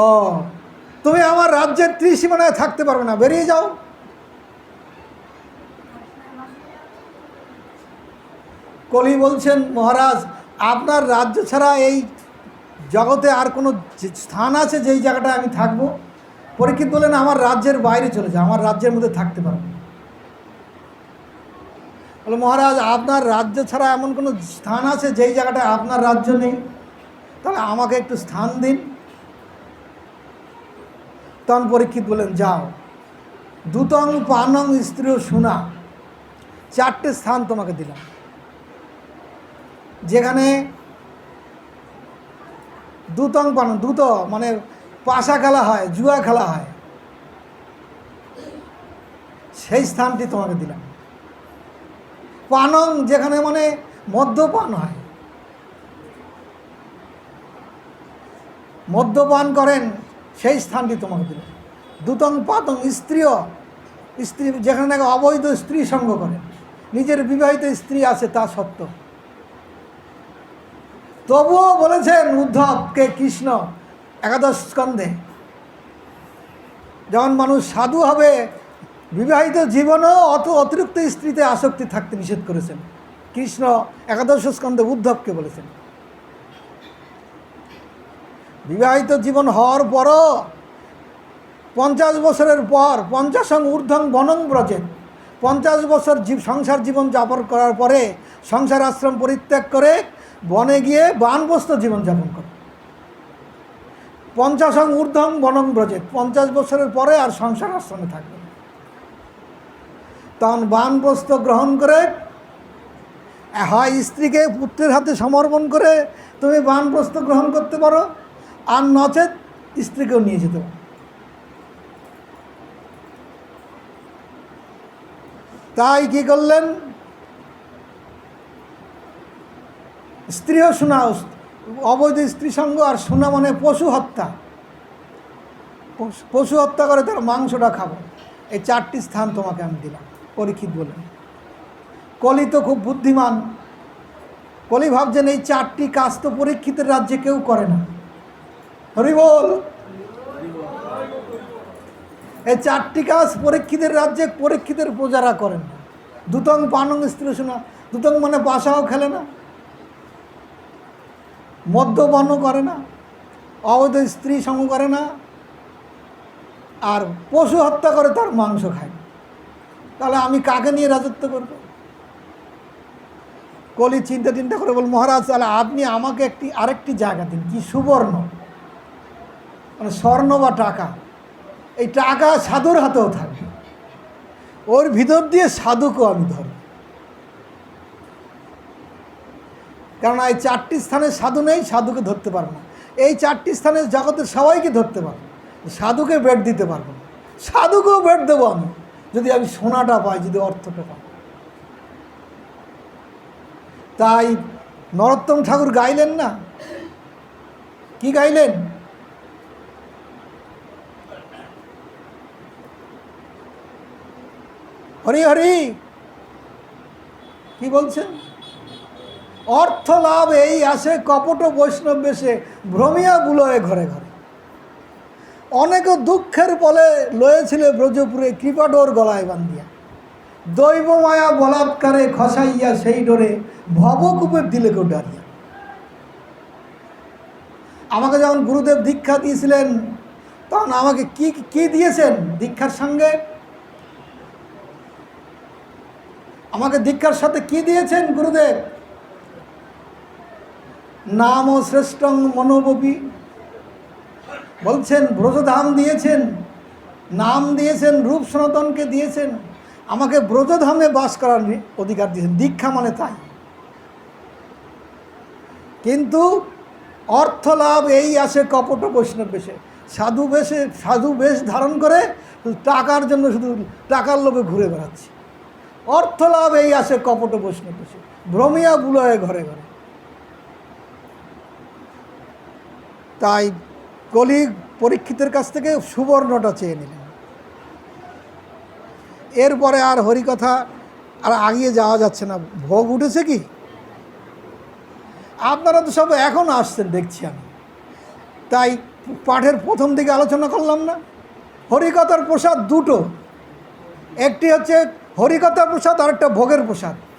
ও, তুমি আমার রাজ্যের ত্রিসীমানায় থাকতে পারবে না, বেরিয়ে যাও। কলি বলছেন, মহারাজ আপনার রাজ্য ছাড়া এই জগতে আর কোনো স্থান আছে যেই জায়গাটায় আমি থাকবো? পরীক্ষিত বললেন, আমার রাজ্যের বাইরে চলে যাও, আমার রাজ্যের মধ্যে থাকতে পারবো না। বলে, মহারাজ আপনার রাজ্য ছাড়া এমন কোনো স্থান আছে যেই জায়গাটায় আপনার রাজ্য নেই? তাহলে আমাকে একটু স্থান দিন। তখন পরীক্ষিত বলেন, যাও, দুতং পানং স্ত্রী সোনা, 4টে স্থান তোমাকে দিলাম। যেখানে দুতং পানং, দুত মানে পাশা খেলা হয়, জুয়া খেলা হয়, সেই স্থানটি তোমাকে দিলাম। পানং যেখানে মানে মদ্যপান হয়, মদ্যপান করেন, সেই স্থানটি তোমাকে দিলাম। দুতং পাতং স্ত্রী যেখানে নাকি অবৈধ স্ত্রী সঙ্গ করেন, নিজের বিবাহিত স্ত্রী আছে তা সত্ত্বেও। তবুও বলেছেন উদ্ধবকে কৃষ্ণ একাদশ স্কন্ধে, যখন মানুষ সাধু হবে, বিবাহিত জীবনেও অতিরিক্ত স্ত্রীতে আসক্তি থাকতে নিষেধ করেছেন। কৃষ্ণ একাদশ স্কন্ধে উদ্ধবকে বলেছেন। বিবাহিত জীবন হওয়ার পরও 50 বছরের পর, 50 ঊর্ধ্বং বনং ব্রজেন, 50 বছর সংসার জীবন যাপন করার পরে সংসার আশ্রম পরিত্যাগ করে বনে গিয়ে বানপ্রস্থ জীবনযাপন করে। 50 ঊর্ধ্বং বনং ব্রজেন, 50 বছরের পরে আর সংসার আশ্রমে থাকবে। তখন বানপ্রস্থ গ্রহণ করে, হয় স্ত্রীকে পুত্রের হাতে সমর্পণ করে তুমি বানপ্রস্থ গ্রহণ করতে পারো, আর নচেত স্ত্রীকেও নিয়ে যেতে পারো। তাই কি করলেন? স্ত্রীও শোনা, অবৈধ স্ত্রী সঙ্গ, আর শোনা মানে পশু হত্যা। পশু হত্যা করে তার মাংসটা খাবো। এই 4টি স্থান তোমাকে আমি দিলাম। পরীক্ষিত বলেন। কলি তো খুব বুদ্ধিমান। কলি ভাবছেন এই 4টি কাজ তো পরীক্ষিতের রাজ্যে কেউ করে না। হরি বল। এই চারটি কাজ পরীক্ষিতের রাজ্যে পরীক্ষিতের প্রজারা করেন না। দুতং পানং স্ত্রীষণা, দুতং মানে পাশাও খেলে না, মদ্যপানও করে না, অবৈধ স্ত্রী সঙ্গ করে না, আর পশু হত্যা করে তার মাংস খায়। তাহলে আমি কাকে নিয়ে রাজত্ব করব? কলি চিন্তা করে বল, মহারাজ তাহলে আপনি আমাকে আরেকটি জায়গা দিন। কি? সুবর্ণ, মানে স্বর্ণ বা টাকা। এই টাকা সাধুর হাতেও থাকবে, ওর ভিতর দিয়ে সাধুকেও আমি ধরি। কারণ এই চারটি স্থানে সাধু নেই, সাধুকে ধরতে পারবো না। এই চারটি স্থানে জগতের সবাইকে ধরতে পারবো, সাধুকে বেড দিতে পারবো না। সাধুকেও বেড দেবো আমি, যদি আমি সোনাটা পাই, যদি অর্থটা পাই। তাই নরোত্তম ঠাকুর গাইলেন না, কি গাইলেন? হরি হরি, কি বলছেন? অর্থ লাভ এই আসে কপট বৈষ্ণব বেশে, ভ্রমিয়া বুলয়ে ঘরে ঘরে। অনেকে দুঃখের বলে লয়েছিল ব্রজপুরে, কৃপাডোর গলায় বান্ধিয়া। দৈব মায়া বলাৎকারে খসাইয়া সেই ডোরে, ভবকূপের দিলে কেউ ডারিয়া। আমাকে যখন গুরুদেব দীক্ষা দিয়েছিলেন, তখন আমাকে কি দিয়েছেন দীক্ষার সঙ্গে? আমাকে দীক্ষার সাথে কি দিয়েছেন গুরুদেব? নাম ও শ্রেষ্ঠং মনোবপি, বলছেন ব্রজধাম দিয়েছেন, নাম দিয়েছেন, রূপ সনাতনকে দিয়েছেন, আমাকে ব্রজধামে বাস করার অধিকার দিয়েছেন। দীক্ষা মানে তাই। কিন্তু অর্থ লাভ এই আসে কপট বৈষ্ণব বেশে, সাধু বেশ ধারণ করে টাকার জন্য, শুধু টাকার লোভে ঘুরে বেড়াচ্ছে। অর্থ লাভ এই আসে কপট বৈষ্ণব বেশে, ভ্রমিয়া বুলয়ে ঘরে ঘরে। তাই কলি পরীক্ষিতের কাছ থেকে সুবর্ণটা চেয়ে নিলেন। এরপরে আর হরিকথা আর আগিয়ে যাওয়া যাচ্ছে না। ভোগ উঠেছে কি? আপনারা তো সব এখন আসছেন দেখছি আমি, তাই পাঠের প্রথম দিকে আলোচনা করলাম না। হরিকথার প্রসাদ দুটো, একটি হচ্ছে হরিকথার প্রসাদ, আর একটা ভোগের প্রসাদ।